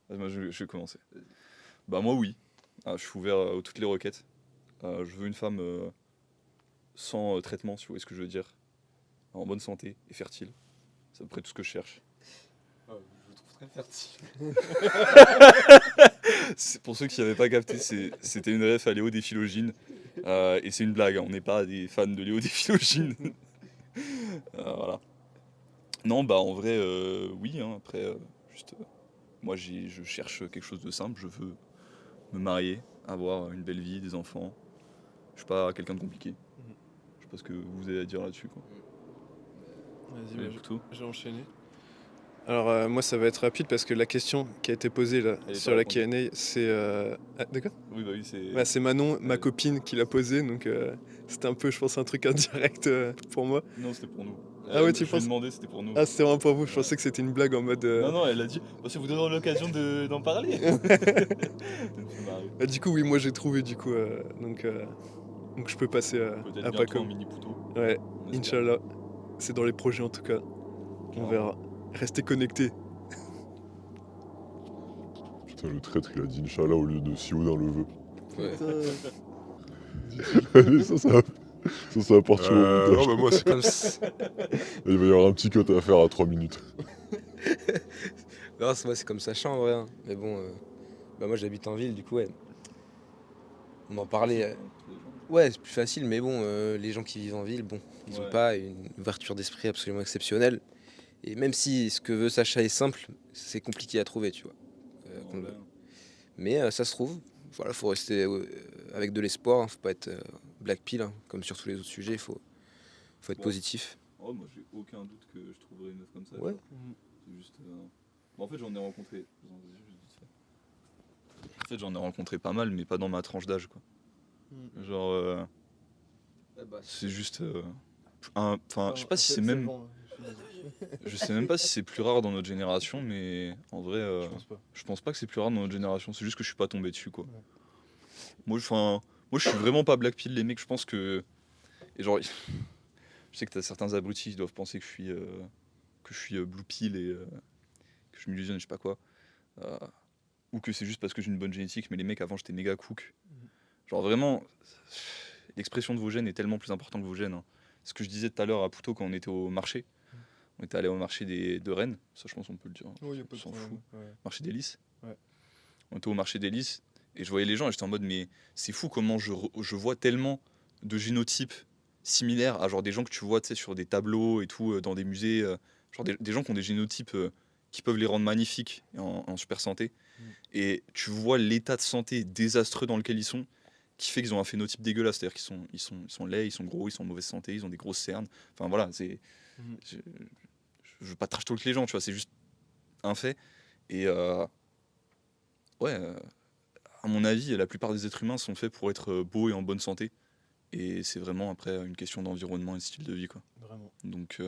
Moi, je vais commencer. Bah moi oui. Ah, je suis ouvert à toutes les requêtes. Je veux une femme sans traitement, si vous voyez ce que je veux dire. En bonne santé et fertile. C'est à peu près tout ce que je cherche. Je le trouve très fertile. Pour ceux qui n'avaient pas capté, c'était une ref à Léo des Philogines. Et c'est une blague, hein, on n'est pas des fans de Léo des Philogines. Voilà. Non, bah en vrai, oui. Hein, après, juste, moi je cherche quelque chose de simple. Je veux me marier, avoir une belle vie, des enfants. Je suis pas quelqu'un de compliqué. Je sais pas ce que vous avez à dire là-dessus, quoi. Vas-y, Allez, bah, plutôt. j'ai enchaîné. Alors moi ça va être rapide parce que la question qui a été posée là Elle est sur pas la répondue. Q&A c'est... Ah, d'accord. Oui, bah oui, c'est. Bah, c'est Manon, ma Ouais. copine, qui l'a posée, donc c'était un peu, je pense, un truc indirect pour moi. Non, c'était pour nous. Ah ouais, tu Je lui ai penses? demandé, c'était pour nous. Ah, c'était vraiment pour vous, je Ouais. pensais que c'était une blague en mode... Non, non, elle a dit, bah, ça vous donnera l'occasion d'en parler. Ça me fait marrer. Bah, du coup, oui, moi j'ai trouvé, du coup, donc je peux passer Peut-être à bientôt Paco. un mini pouto. Ouais, on espère. Inch'Allah, c'est dans les projets en tout cas, on verra. Restez connectés. Putain, le traître, il a dit Inch'Allah au lieu de Sioud dans le vœu. Ouais. Allez, ça va partir au montage. Non, bah moi, c'est comme ça. Il va y avoir un petit cut à faire à 3 minutes. Non, moi, c'est comme ça, en vrai. Hein. Mais bon, bah moi, j'habite en ville, du coup, ouais. On en parlait. Ouais, c'est plus facile, mais bon, les gens qui vivent en ville, bon, ils n'ont Ouais. pas une ouverture d'esprit absolument exceptionnelle. Et même si ce que veut Sacha est simple, c'est compliqué à trouver, tu vois. qu'on le- Mais ça se trouve. Voilà, faut rester avec de l'espoir. Hein. Faut pas être black pill, hein. Comme sur tous les autres sujets. Faut être Bon. positif. Oh, moi j'ai aucun doute que je trouverai une meuf comme ça. Ouais. tu vois. C'est juste. Bon, en fait, j'en ai rencontré. En fait, j'en ai rencontré pas mal, mais pas dans ma tranche d'âge, quoi. Genre, c'est juste. Enfin, je sais pas si c'est même. Je sais même pas si c'est plus rare dans notre génération, mais en vrai, Je pense pas. je pense pas que c'est plus rare dans notre génération. C'est juste que je suis pas tombé dessus, quoi. Ouais. Moi, je suis vraiment pas black pill, les mecs. Je pense que. Et genre, je sais que t'as certains abrutis qui doivent penser que je suis blue pill et que je m'illusionne, je sais pas quoi. Euh, ou que c'est juste parce que j'ai une bonne génétique, mais les mecs, avant, j'étais méga cook. Genre, vraiment, l'expression de vos gènes est tellement plus importante que vos gènes. Hein. Ce que je disais tout à l'heure à Poutot quand on était au marché. On était allé au marché de Rennes, ça je pense qu'on peut le dire. Oh, y a pas On de s'en problème. fout. Ouais. Marché des Lys. Ouais. On était au marché des Lys et je voyais les gens et j'étais en mode mais c'est fou comment je vois tellement de génotypes similaires à genre des gens que tu vois tu sais, sur des tableaux et tout dans des musées, genre des gens qui ont des génotypes qui peuvent les rendre magnifiques et en super santé. Et tu vois l'état de santé désastreux dans lequel ils sont qui fait qu'ils ont un phénotype dégueulasse, c'est-à-dire qu'ils sont laids, ils sont gros, ils sont en mauvaise santé, ils ont des grosses cernes. Enfin voilà, je veux pas trash talk les gens, tu vois, c'est juste un fait. Et ouais, à mon avis, la plupart des êtres humains sont faits pour être beaux et en bonne santé. Et c'est vraiment après une question d'environnement et de style de vie, quoi. Vraiment. Donc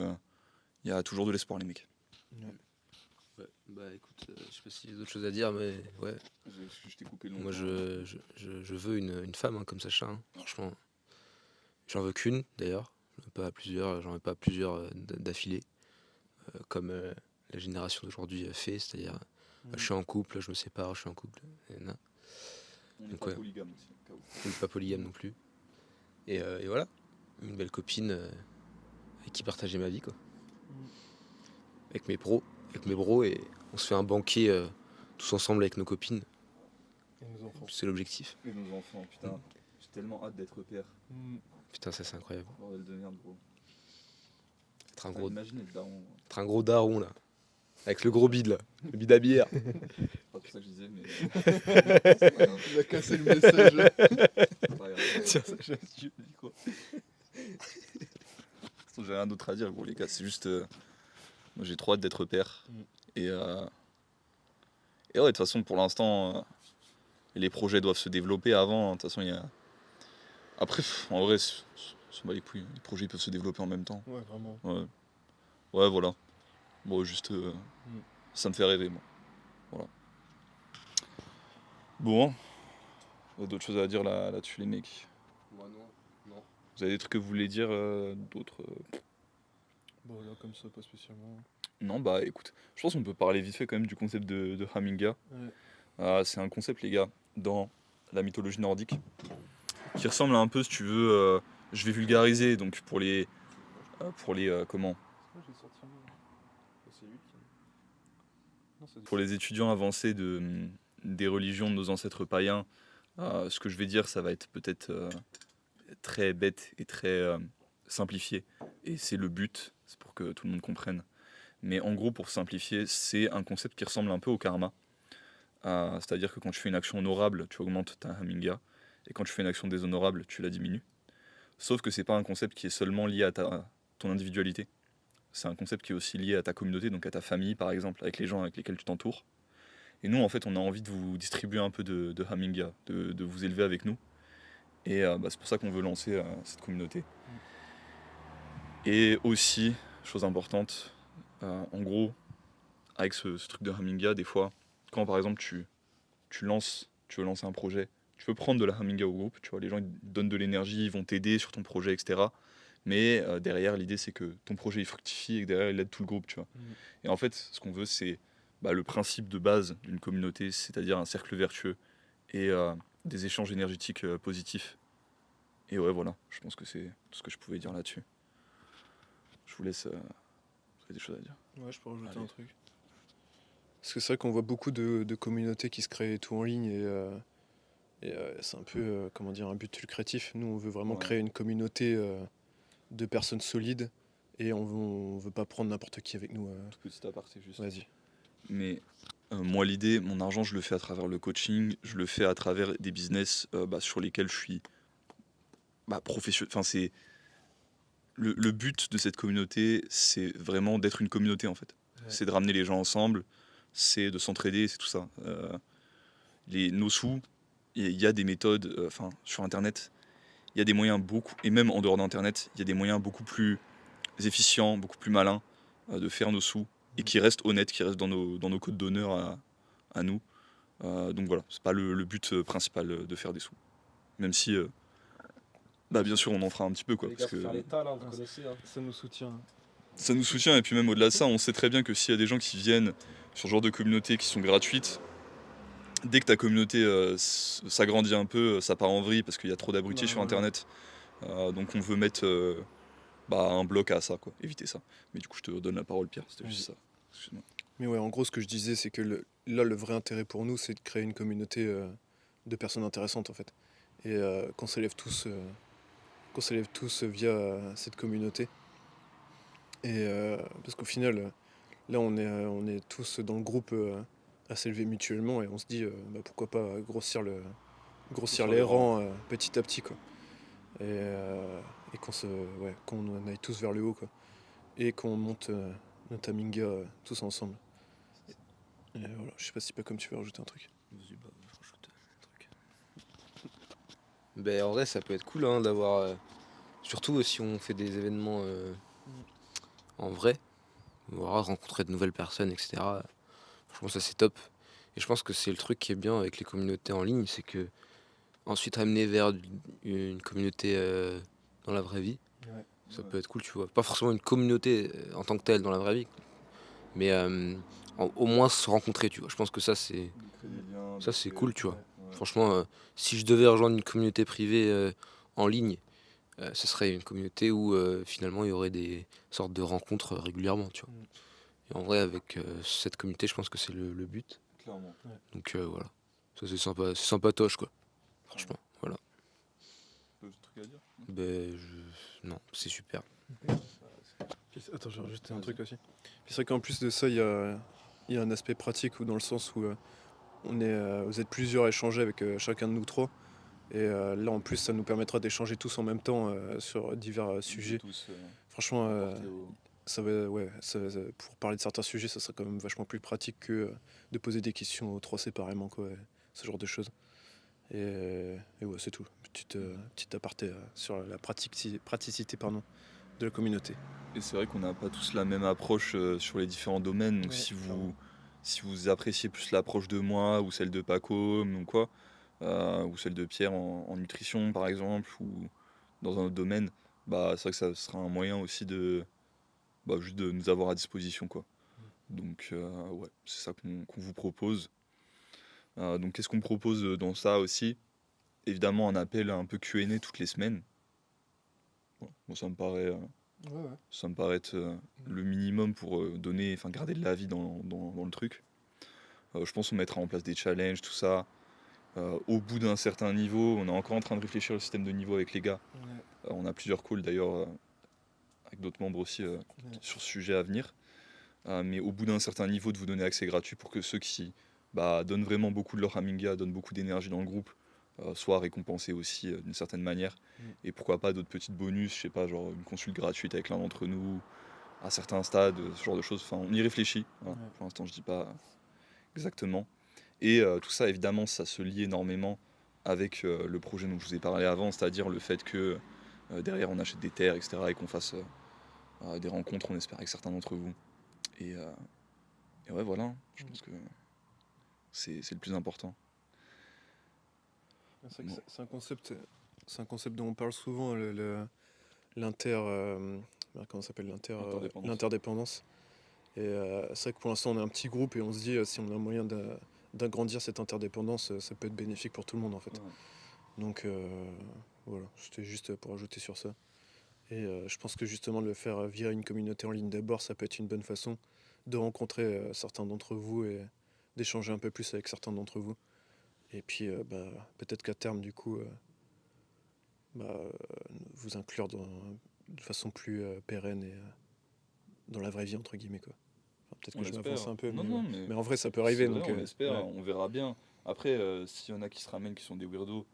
il y a toujours de l'espoir, les mecs. Ouais. Bah écoute, je sais pas s'il y a d'autres choses à dire, mais ouais. Je t'ai coupé le Moi, je veux une femme hein, comme Sacha. Hein. Franchement, j'en veux qu'une d'ailleurs. J'en veux pas plusieurs d'affilée, comme la génération d'aujourd'hui fait, c'est-à-dire je suis en couple, je me sépare, je suis en couple. Non. On n'est Donc, pas ouais. polygame aussi, au cas où. Je suis pas polygame non plus. Et voilà, une belle copine avec qui partager ma vie, quoi. Avec mes bros, et on se fait un banquet tous ensemble avec nos copines. Et nos enfants. C'est l'objectif. Et nos enfants, putain, j'ai tellement hâte d'être père. Putain, ça c'est incroyable. Bordel de merde, gros. Être un Imagine être daron. être un gros daron là. Avec le gros bide là. Le bide à bière. Pas tout ça que je disais, mais. Il a cassé le message. Là. Tiens, ça, j'ai dit quoi. J'ai rien d'autre à dire, gros, les gars. C'est juste. Moi, j'ai trop hâte d'être père. Et ouais, de toute façon, pour l'instant, les projets doivent se développer avant. De toute façon, il y a. Après, en vrai, on s'en bat les couilles. Les projets peuvent se développer en même temps. Ouais, vraiment. Ouais, ouais voilà. Bon, juste, ça me fait rêver, moi. Voilà. Bon, d'autres choses à dire là-dessus, les mecs. Moi non. Vous avez des trucs que vous voulez dire, d'autres Bon, là, comme ça, pas spécialement. Non, bah écoute, je pense qu'on peut parler vite fait quand même du concept de Haminga. Ouais. C'est un concept, les gars, dans la mythologie nordique, qui ressemble un peu, si tu veux, je vais vulgariser, donc pour les comment, Moi, j'ai sorti c'est 8. Non, c'est pour les étudiants avancés des religions de nos ancêtres païens, ce que je vais dire, ça va être peut-être très bête et très simplifié, et c'est le but, c'est pour que tout le monde comprenne. Mais en gros, pour simplifier, c'est un concept qui ressemble un peu au karma. C'est-à-dire que quand tu fais une action honorable, tu augmentes ta Haminga, et quand tu fais une action déshonorable, tu la diminues. Sauf que c'est pas un concept qui est seulement lié à ton individualité. C'est un concept qui est aussi lié à ta communauté, donc à ta famille par exemple, avec les gens avec lesquels tu t'entoures. Et nous, en fait, on a envie de vous distribuer un peu de Haminga, de vous élever avec nous. Et c'est pour ça qu'on veut lancer cette communauté. Et aussi, chose importante, en gros, avec ce truc de Haminga, des fois, quand par exemple tu veux lancer un projet, tu peux prendre de la Haminga au groupe, tu vois, les gens ils te donnent de l'énergie, ils vont t'aider sur ton projet, etc. Mais derrière, l'idée c'est que ton projet il fructifie et que derrière il aide tout le groupe, tu vois. Et en fait, ce qu'on veut, c'est le principe de base d'une communauté, c'est-à-dire un cercle vertueux et des échanges énergétiques positifs. Et ouais, voilà, je pense que c'est tout ce que je pouvais dire là-dessus. Je vous laisse, vous avez des choses à dire. Ouais, je peux rajouter Allez. un truc. Parce que c'est vrai qu'on voit beaucoup de communautés qui se créent et tout en ligne et c'est un peu comment dire, un but lucratif. Nous, on veut vraiment Ouais. créer une communauté de personnes solides et on veut pas prendre n'importe qui avec nous. Tout petit aparté juste. Vas-y. Mais moi, l'idée, mon argent, je le fais à travers le coaching, je le fais à travers des business sur lesquels je suis professionnel. Enfin, c'est le but de cette communauté, c'est vraiment d'être une communauté en fait. Ouais. C'est de ramener les gens ensemble, c'est de s'entraider, c'est tout ça. Nos sous, il y a des méthodes, sur Internet, il y a des moyens beaucoup, et même en dehors d'Internet, il y a des moyens beaucoup plus efficients, beaucoup plus malins de faire nos sous et qui restent honnêtes, qui restent dans nos codes d'honneur à nous. Donc voilà, c'est pas le but principal de faire des sous. Même si, bien sûr, on en fera un petit peu quoi. Les gars, Parce faut que faire l'état là, vous connaissez. Hein. Ça nous soutient. ça nous soutient, et puis même au-delà de ça, on sait très bien que s'il y a des gens qui viennent sur ce genre de communautés qui sont gratuites, dès que ta communauté s'agrandit un peu, ça part en vrille parce qu'il y a trop d'abrutis Bah, sur ouais. Internet. Donc on veut mettre un bloc à ça, quoi. Éviter ça. Mais du coup, je te donne la parole, Pierre. C'était Oui. juste ça. Excuse-moi. Mais ouais, en gros, ce que je disais, c'est que le vrai intérêt pour nous, c'est de créer une communauté de personnes intéressantes, en fait. Et qu'on s'élève tous via cette communauté. Et parce qu'au final, là, on est tous dans le groupe à s'élever mutuellement et on se dit, pourquoi pas grossir les rangs petit à petit, quoi. Et qu'on aille tous vers le haut, quoi. Et qu'on monte notre Haminga tous ensemble. Et voilà, je sais pas si pas comme tu veux rajouter un truc. Vas-y, bah, je rajoute un truc. Ben, en vrai, ça peut être cool d'avoir. Surtout si on fait des événements en vrai, voilà, rencontrer de nouvelles personnes, etc. Franchement, ça c'est top. Et je pense que c'est le truc qui est bien avec les communautés en ligne, c'est que ensuite amener vers une communauté dans la vraie vie, ça peut être cool, tu vois. Pas forcément une communauté en tant que telle dans la vraie vie, mais au moins se rencontrer, tu vois. Je pense que ça c'est cool, tu vois. Franchement, si je devais rejoindre une communauté privée en ligne, ce serait une communauté où finalement il y aurait des sortes de rencontres régulièrement, tu vois. Et en vrai, avec cette communauté, je pense que c'est le but. Clairement. Donc voilà, ça c'est sympatoche, quoi. Franchement, voilà. D'autres trucs à dire? Non, c'est super. Attends, je vais rajouter un truc aussi. Puis c'est vrai qu'en plus de ça, il y a un aspect pratique où, dans le sens où vous êtes plusieurs à échanger avec chacun de nous trois. Et là, en plus, ça nous permettra d'échanger tous en même temps sur divers sujets. Franchement, pour parler de certains sujets, ça serait quand même vachement plus pratique que de poser des questions aux trois séparément, quoi, ce genre de choses. Et ouais, c'est tout. Petite aparté sur la praticité de la communauté. Et c'est vrai qu'on n'a pas tous la même approche sur les différents domaines. Donc Ouais, si vous appréciez plus l'approche de moi ou celle de Paco ou quoi, ou celle de Pierre en nutrition par exemple, ou dans un autre domaine, bah c'est vrai que ça sera un moyen aussi juste de nous avoir à disposition quoi. Donc ouais, c'est ça qu'on vous propose. Donc qu'est-ce qu'on propose dans ça aussi? Évidemment un appel un peu Q&A toutes les semaines. Voilà. Bon, ça me paraît être le minimum pour garder de la vie dans le truc. Je pense qu'on mettra en place des challenges, tout ça. Au bout d'un certain niveau, on est encore en train de réfléchir au système de niveau avec les gars. On a plusieurs calls d'ailleurs avec d'autres membres aussi sur ce sujet à venir. Mais au bout d'un certain niveau, de vous donner accès gratuit pour que ceux qui donnent vraiment beaucoup de leur Haminga, donnent beaucoup d'énergie dans le groupe, soient récompensés aussi d'une certaine manière. Et pourquoi pas d'autres petites bonus, je sais pas, genre une consulte gratuite avec l'un d'entre nous, à certains stades, ce genre de choses. Enfin, on y réfléchit. Voilà. Ouais. Pour l'instant, je dis pas exactement. Et tout ça, évidemment, ça se lie énormément avec le projet dont je vous ai parlé avant, c'est-à-dire le fait que derrière on achète des terres, etc. et qu'on fasse des rencontres, on espère, avec certains d'entre vous. Et ouais, voilà, je pense que c'est le plus important. C'est vrai que Bon. c'est un concept dont on parle souvent, comment ça s'appelle, L'interdépendance. l'interdépendance. Et c'est vrai que pour l'instant on est un petit groupe et on se dit si on a moyen d'agrandir cette interdépendance, ça peut être bénéfique pour tout le monde en fait. Ouais. Donc voilà, c'était juste pour ajouter sur ça. Et je pense que justement le faire via une communauté en ligne d'abord, ça peut être une bonne façon de rencontrer certains d'entre vous et d'échanger un peu plus avec certains d'entre vous. Et puis peut-être qu'à terme du coup, vous inclure de façon plus pérenne et dans la vraie vie entre guillemets quoi. Enfin, peut-être On que je l'espère. m'avance un peu, Non, mais, non, mais mais en vrai ça peut arriver. c'est vrai, Donc, on l'espère, ouais. on verra bien. Après, s'il y en a qui se ramènent, qui sont des weirdos,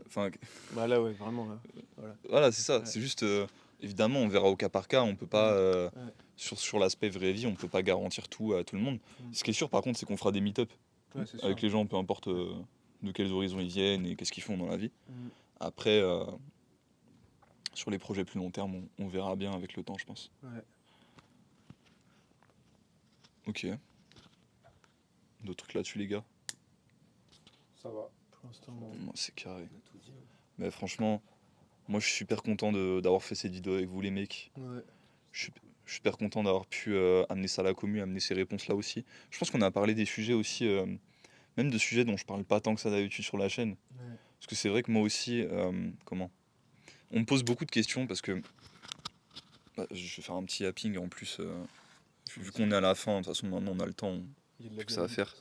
enfin, Bah là ouais, vraiment là. Voilà. voilà, c'est ça. Ouais. C'est juste, évidemment, on verra au cas par cas. On peut pas, Ouais. sur l'aspect vraie vie, on peut pas garantir tout à tout le monde. Mm. Ce qui est sûr, par contre, c'est qu'on fera des meet-up Ouais, c'est avec sûr. les gens, peu importe de quels horizons ils viennent et qu'est-ce qu'ils font dans la vie. Mm. Après, sur les projets plus long terme, on verra bien avec le temps, je pense. Ouais. Ok. D'autres trucs là-dessus, les gars? Ça va, Pour l'instant, Moi, c'est carré. on a tout dit. Mais franchement, moi, je suis super content d'avoir fait cette vidéo avec vous, les mecs. ouais. Je suis super content d'avoir pu amener ça à la commu, amener ces réponses là aussi. Je pense qu'on a parlé des sujets aussi, même de sujets dont je parle pas tant que ça d'habitude sur la chaîne. Ouais. Parce que c'est vrai que moi aussi, on me pose beaucoup de questions parce que je vais faire un petit happing en plus, vu qu'on est à la fin, de toute façon maintenant on a le temps. Il y a de la que ça va vie, faire. de toute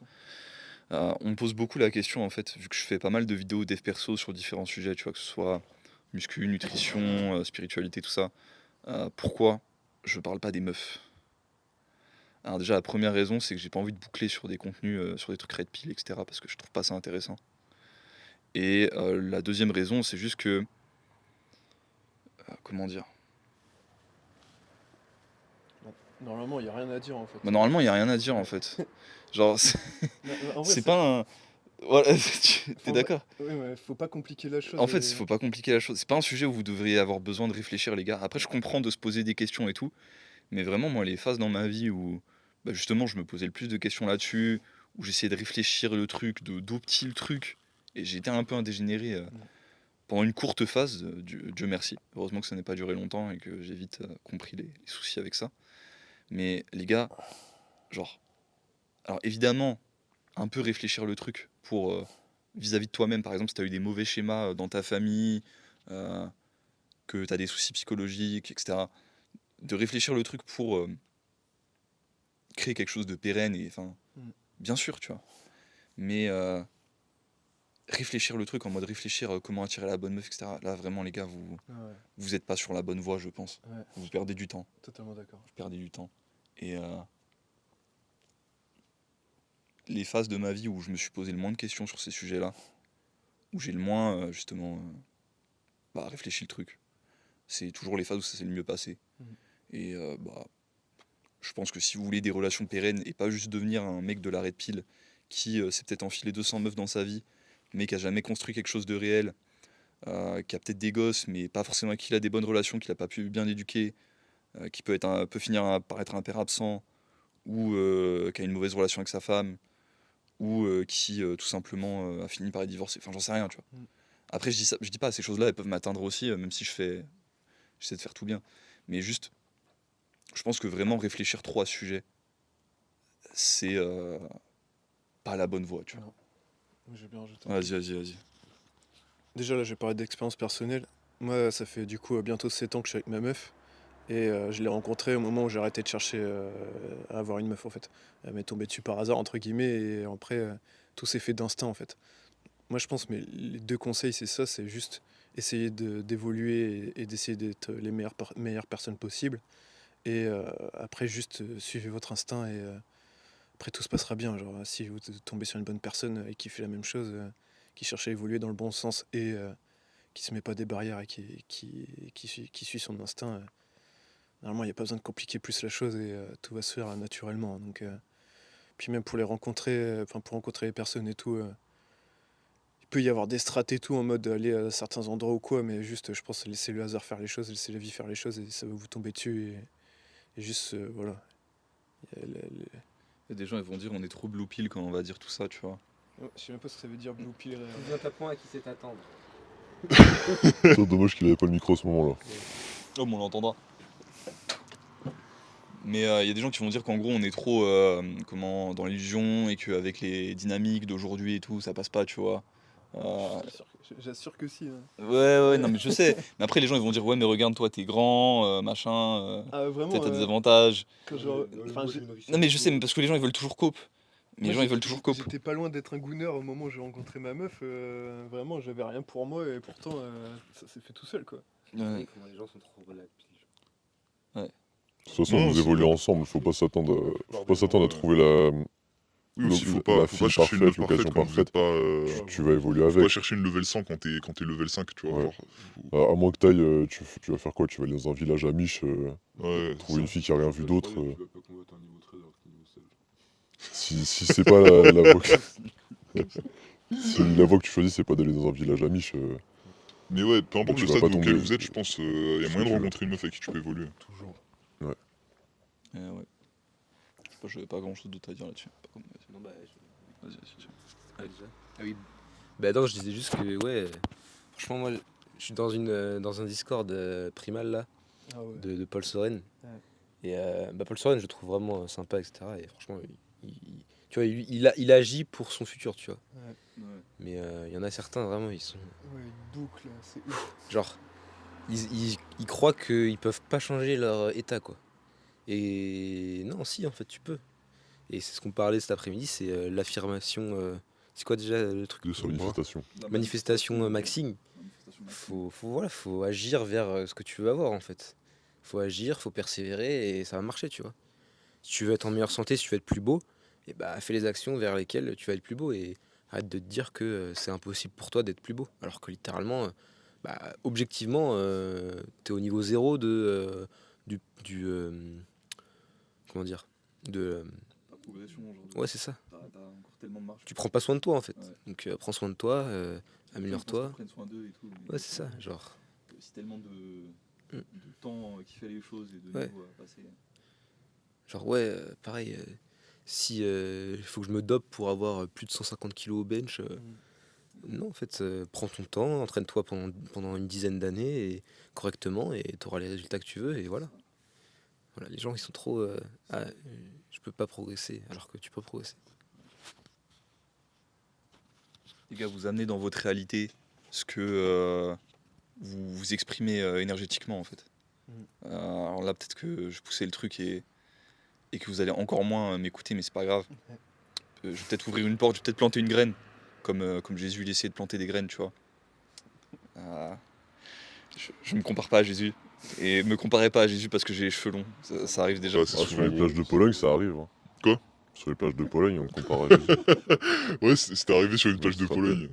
façon. On me pose beaucoup la question en fait, vu que je fais pas mal de vidéos dev perso sur différents sujets, tu vois, que ce soit muscu, nutrition, spiritualité, tout ça. Pourquoi je parle pas des meufs? Alors déjà la première raison c'est que j'ai pas envie de boucler sur des contenus, sur des trucs red pill, etc. parce que je trouve pas ça intéressant. Et la deuxième raison c'est juste que, comment dire? Normalement, il n'y a rien à dire en fait. Bah, normalement il y a rien à dire en fait. Genre En vrai, c'est pas un... Voilà, t'es en d'accord? Oui, mais faut pas compliquer la chose. En fait, il faut pas compliquer la chose. C'est pas un sujet où vous devriez avoir besoin de réfléchir, les gars. Après, je comprends de se poser des questions et tout. Mais vraiment, moi, les phases dans ma vie où, justement, je me posais le plus de questions là-dessus, où j'essayais de réfléchir le truc, d'opter le truc, et j'étais un peu un dégénéré pendant une courte phase, Dieu merci. Heureusement que ça n'ait pas duré longtemps et que j'ai vite compris les soucis avec ça. Mais les gars, genre, alors évidemment, un peu réfléchir le truc pour vis-à-vis de toi-même, par exemple, si tu as eu des mauvais schémas dans ta famille, euh, que tu as des soucis psychologiques, etc. De réfléchir le truc pour créer quelque chose de pérenne, et enfin, Mm. bien sûr, tu vois. Mais réfléchir le truc en mode réfléchir comment attirer la bonne meuf, etc. Là, vraiment, les gars, Ouais, vous êtes pas sur la bonne voie, je pense. ouais, Vous perdez du temps. totalement d'accord. Vous perdez du temps. Et les phases de ma vie où je me suis posé le moins de questions sur ces sujets-là, où j'ai le moins, justement, réfléchi le truc, c'est toujours les phases où ça s'est le mieux passé. Mhm. Et je pense que si vous voulez des relations pérennes et pas juste devenir un mec de la red pill qui s'est peut-être enfilé 200 meufs dans sa vie, mais qui a jamais construit quelque chose de réel, qui a peut-être des gosses, mais pas forcément avec qui il a des bonnes relations, qu'il a pas pu bien éduquer, qui peut finir par être un père absent, ou qui a une mauvaise relation avec sa femme, ou qui tout simplement a fini par être divorcé. Enfin, j'en sais rien, tu vois. Après, je dis pas, ces choses-là, elles peuvent m'atteindre aussi, même si j'essaie de faire tout bien. Mais juste, je pense que vraiment réfléchir trop à ce sujet, c'est pas la bonne voie, tu vois. J'ai bien rajouté. Vas-y. Déjà, là, je vais parler d'expérience personnelle. Moi, ça fait du coup bientôt 7 ans que je suis avec ma meuf. Et je l'ai rencontrée au moment où j'ai arrêté de chercher à avoir une meuf, en fait. Elle m'est tombée dessus par hasard, entre guillemets, et après, tout s'est fait d'instinct, en fait. Moi, je pense, mais les 2 conseils, c'est ça, c'est juste essayer d'évoluer et d'essayer d'être les meilleures personnes possibles. Et après, juste suivez votre instinct et après, tout se passera bien. Genre, si vous tombez sur une bonne personne et qui fait la même chose, qui cherche à évoluer dans le bon sens et qui se met pas des barrières et qui suit son instinct, normalement, il n'y a pas besoin de compliquer plus la chose et tout va se faire naturellement. Donc, puis même pour les rencontrer, pour rencontrer les personnes et tout, il peut y avoir des strates et tout en mode aller à certains endroits ou quoi, mais juste, je pense, laisser le hasard faire les choses, laisser la vie faire les choses et ça va vous tomber dessus et juste, voilà. Il y a Il y a des gens, ils vont dire on est trop blue pill quand on va dire tout ça, tu vois. Je sais même pas ce que ça veut dire blue pill. Viens tapant à qui c'est t'attendre. C'est dommage qu'il avait pas le micro à ce moment-là. Oh, mais on l'entendra. Mais il y a des gens qui vont dire qu'en gros on est trop dans l'illusion et qu'avec les dynamiques d'aujourd'hui et tout, ça passe pas, tu vois. J'assure que si. Hein. Ouais, non mais je sais. Mais après les gens ils vont dire ouais mais regarde toi t'es grand, machin, Ah, vraiment peut-être t'as des avantages. Non, Non mais je sais, mais parce que les gens ils veulent toujours cope. Mais les gens ils veulent toujours cope. J'étais pas loin d'être un gooner au moment où j'ai rencontré ma meuf. Vraiment, j'avais rien pour moi et pourtant, ça s'est fait tout seul, quoi. Ouais. Comment les gens sont trop relax. De toute façon, Non, vous c'est évoluez vrai. ensemble, faut pas s'attendre à Ouais. trouver la Oui, aussi, faut la pas fille chercher une parfaite, meuf l'occasion parfaite quand vous êtes parfaite. pas. Tu vas évoluer Faut pas avec. chercher une level 100 quand t'es level 5, tu vois. Ouais. Genre, À moins que t'ailles, tu vas faire quoi? Tu vas aller dans un village amiche, ouais, trouver une ça. fille qui a rien vu d'autre. Tu vas pas combattre un niveau 13 alors que t'es niveau 16. Si c'est pas la voie si la voie que tu choisis, c'est pas d'aller dans un village amiche. Mais ouais, peu importe tu le vas stade pas auquel tomber. vous êtes, je pense, y a Ce moyen que de tu veux. rencontrer une meuf avec qui tu peux évoluer. Toujours. Ouais. Je sais pas, j'avais pas grand chose d'autre à dire là-dessus. Pas comme- Non, bah, Vas-y. Ah oui. Bah non, je disais juste que ouais, franchement moi je suis dans un Discord primal là Ah ouais. de Paul Soren. Ouais. Et Paul Soren je le trouve vraiment sympa etc. Et franchement tu vois il agit pour son futur tu vois. Ouais. Mais il y en a certains vraiment ils sont Ouais, une boucle, c'est ouf. genre ils croient qu'ils peuvent pas changer leur état quoi. Et non si en fait tu peux. Et c'est ce qu'on parlait cet après-midi, c'est l'affirmation. C'est quoi déjà le truc De sa manifestation. Manifestation Maxime. Faut agir vers ce que tu veux avoir en fait. Faut agir, faut persévérer et ça va marcher, tu vois. Si tu veux être en meilleure santé, si tu veux être plus beau, et bah fais les actions vers lesquelles tu vas être plus beau et arrête de te dire que c'est impossible pour toi d'être plus beau. Alors que littéralement, objectivement, t'es au niveau zéro du comment dire de La progression aujourd'hui. ouais c'est ça. T'as encore tellement de marche. Tu prends pas soin de toi en fait. Ouais. Donc prends soin de toi, améliore-toi. Prenne soin d'eux et tout. Mais Ouais c'est ça, genre. il y a aussi tellement de temps qui fait les choses et de Ouais. niveau à passer. Genre ouais, pareil, si il faut que je me dope pour avoir plus de 150 kilos au bench, non en fait, prends ton temps, entraîne-toi pendant une dizaine d'années et correctement et tu auras les résultats que tu veux et voilà. Voilà, les gens ils sont trop je peux pas progresser alors que tu peux progresser. Les gars, vous amenez dans votre réalité ce que vous exprimez énergétiquement en fait. Alors là, peut-être que je poussais le truc et que vous allez encore moins m'écouter, mais c'est pas grave. Je vais peut-être ouvrir une porte, je vais peut-être planter une graine, comme Jésus il essayait de planter des graines, tu vois. Je me compare pas à Jésus. Et me comparez pas à Jésus parce que j'ai les cheveux longs, ça arrive déjà. Ouais, c'est Sur les souvent- plages de Pologne, ça arrive. Hein. Quoi? Sur les plages de Pologne, on compare à Jésus. Ouais, c'était arrivé sur une Ouais, plage je de te rappelle. Pologne.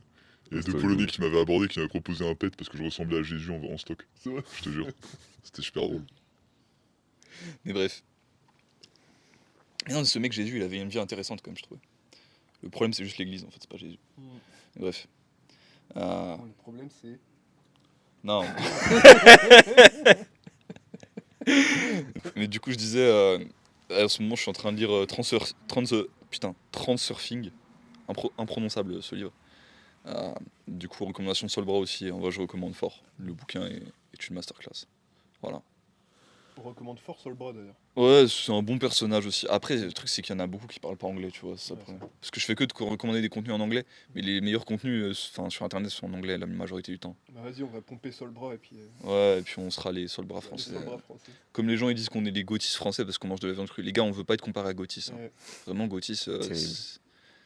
Il y a deux C'était Polonais rigolo. qui m'avaient abordé, qui m'avaient proposé un pet parce que je ressemblais à Jésus en stock. C'est vrai. Je te jure. C'était super drôle. Mais bref. Et non, ce mec Jésus, il avait une vie intéressante quand même, je trouvais. Le problème, c'est juste l'église, en fait, c'est pas Jésus. Mais bref. Le problème, c'est. Non. du coup, je disais, en ce moment, je suis en train de lire Transurfing, imprononçable ce livre. Du coup, recommandation de Solbra aussi, en vrai, je recommande fort. Le bouquin est une masterclass. Voilà. On recommande fort sur le bras d'ailleurs. Ouais, c'est un bon personnage aussi. Après, le truc, c'est qu'il y en a beaucoup qui parlent pas anglais, tu vois. C'est ça le Ouais, problème. Parce que je fais que de recommander des contenus en anglais, mais les meilleurs contenus sur internet sont en anglais la majorité du temps. Bah vas-y, on va pomper sur le bras et puis. Ouais, et puis on sera les Solbra Les français. sur le bras français. Comme les gens ils disent qu'on est les Gautis français parce qu'on mange de la viande crue. Les gars, on veut pas être comparé à Gautis. Hein. Ouais. Vraiment, Gautis, Terrible.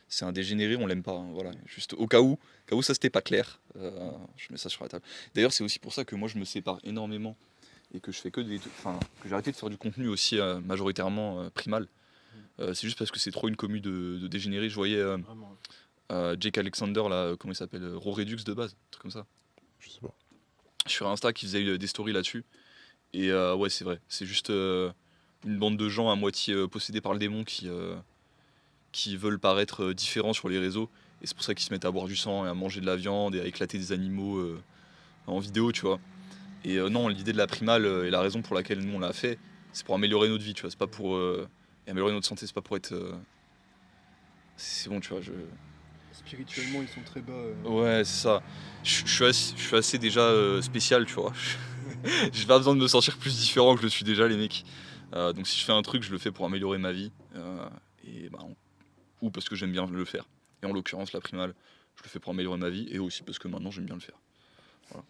c'est un dégénéré, on l'aime pas. Hein, voilà. Juste au cas où ça c'était pas clair, je mets ça sur la table. D'ailleurs, c'est aussi pour ça que moi je me sépare énormément et que je fais que que j'ai arrêté de faire du contenu aussi majoritairement primal. C'est juste parce que c'est trop une commu de dégénérés. Je voyais Vraiment. Jake Alexander, là, comment il s'appelle, Raw Redux de base, un truc comme ça. Je sais pas. Sur Insta qui faisait des stories là-dessus. Et ouais, c'est vrai. C'est juste une bande de gens à moitié possédés par le démon qui veulent paraître différents sur les réseaux. Et c'est pour ça qu'ils se mettent à boire du sang et à manger de la viande et à éclater des animaux en vidéo, tu vois. Et non, l'idée de la primale et la raison pour laquelle nous on l'a fait, c'est pour améliorer notre vie, tu vois. C'est pas pour et améliorer notre santé, c'est pas pour être. C'est bon, tu vois. Spirituellement, ils sont très bas. Ouais, c'est ça. Je suis assez déjà spécial, tu vois. J'ai pas besoin de me sentir plus différent que je le suis déjà, les mecs. Donc si je fais un truc, je le fais pour améliorer ma vie. Ou parce que j'aime bien le faire. Et en l'occurrence, la primale, je le fais pour améliorer ma vie. Et aussi parce que maintenant, j'aime bien le faire. Voilà.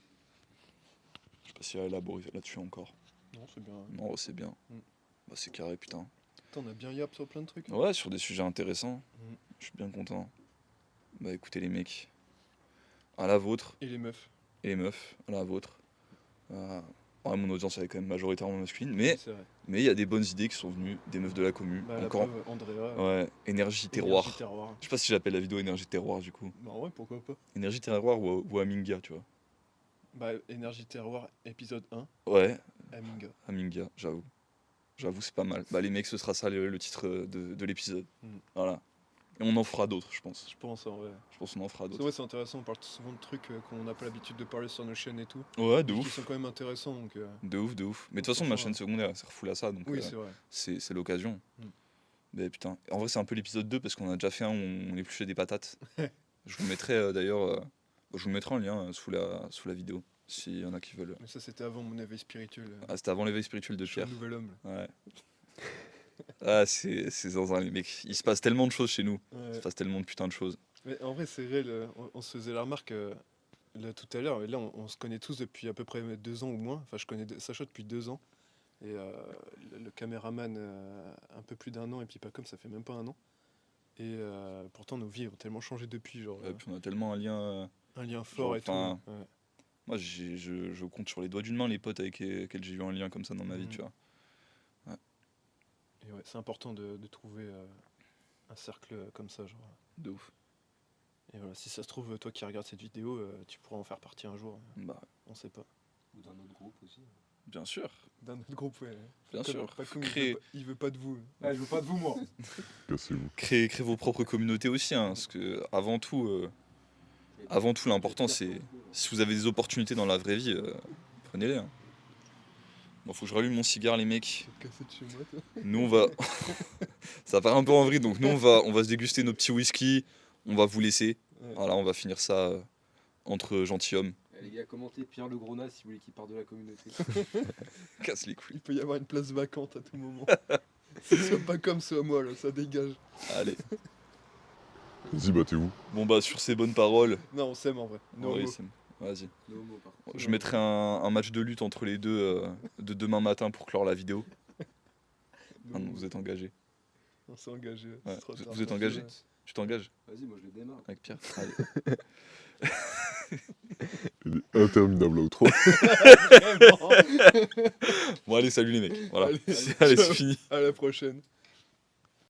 Je sais pas si à élaborer là-dessus encore. Non, c'est bien. Non, c'est bien. Mm. Bah, c'est carré, putain. Putain, on a bien yap sur plein de trucs. Ouais, sur des sujets intéressants. Mm. Je suis bien content. Bah écoutez les mecs, à la vôtre. Et les meufs. Et les meufs, à la vôtre. Ouais, mon audience elle est quand même majoritairement masculine, mais C'est vrai. il y a des bonnes idées qui sont venues, des meufs de la commune. Bah, la Encore. preuve, Andrea. Ouais, énergie terroir. Énergie terroir. Je sais pas si j'appelle la vidéo énergie terroir du coup. Bah ouais, pourquoi pas. Énergie terroir ou Aminga, tu vois. Bah, énergie terroir, épisode 1, Ouais, Aminga. Aminga, j'avoue. J'avoue, c'est pas mal. Bah les mecs, ce sera ça le titre de l'épisode. Mm. Voilà. Et on en fera d'autres, je pense. Je pense en vrai. Je pense qu'on en fera C'est d'autres. vrai, c'est intéressant, on parle souvent de trucs qu'on n'a pas l'habitude de parler sur nos chaînes et tout. Ouais, de Qui ouf. sont quand même intéressants donc. De ouf, de ouf. Mais de toute façon, ma chaîne secondaire, elle sert full à ça, donc Oui, c'est vrai. c'est l'occasion. Mm. Mais putain, en vrai, c'est un peu l'épisode 2 parce qu'on a déjà fait un où on épluchait des patates. Je vous mettrai d'ailleurs, je vous mettrai un lien sous la vidéo, s'il y en a qui veulent. Mais ça, c'était avant mon éveil spirituel. Ah, c'était avant l'éveil spirituel de Je suis un Pierre. nouvel homme. Ouais. Ah, c'est zinzin, les mecs. Il se passe tellement de choses chez nous. Il Ouais. se passe tellement de putain de choses. Mais en vrai, c'est réel. On se faisait la remarque là tout à l'heure. Et là, on se connaît tous depuis à peu près 2 ans ou moins. Enfin, je connais Sacha depuis 2 ans. Et le caméraman, un peu plus d'1 an. Et puis pas comme ça fait même pas 1 an. Et pourtant, nos vies ont tellement changé depuis. Genre, Et puis on a tellement un lien. un lien fort genre, et tout. enfin, Ouais. Moi, je compte sur les doigts d'une main les potes avec lesquels j'ai eu un lien comme ça dans ma vie, Mhm. tu vois. Et ouais, c'est important de trouver un cercle comme ça. Genre. De ouf. Et voilà, si ça se trouve, toi qui regardes cette vidéo, tu pourras en faire partie un jour. Bah, On sait pas. Ou d'un autre groupe aussi. bien sûr. D'un autre groupe, ouais. Bien sûr. Pas comme Créer- il veut pas de vous. Ah, je veux pas de vous, moi. Cassez-vous. Créer vos propres communautés aussi, hein, parce que avant tout, l'important c'est si vous avez des opportunités dans la vraie vie, prenez-les. Hein. Bon, faut que je rallume mon cigare, les mecs. Tu te casser de chez moi, toi. Nous, on va. Ça part un peu en vrille, donc nous, on va se déguster nos petits whisky. On va vous laisser. Ouais. Voilà, on va finir ça entre gentilshommes. Eh, les gars, commentez Pierre Le Grenat si vous voulez qu'il parte de la communauté. Casse les couilles. Il peut y avoir une place vacante à tout moment. Ce soit pas comme ça, moi, là, ça dégage. Allez. Vas-y, battez-vous. Bon, bah, sur ces bonnes paroles. Non, on s'aime en vrai. No Oui, homo. vas-y. No homo, par contre. Je mettrai un match de lutte entre les deux de demain matin pour clore la vidéo. No Ah non, homo. vous êtes engagés. On s'est engagé. Ouais, c'est trop tard. vous êtes engagés Tu t'engages Vas-y, moi je le démarre. avec Pierre Allez. Il est interminable l'outro. Vraiment. Bon, allez, salut les mecs. Voilà. Allez, Allez, ciao. c'est fini. À la prochaine.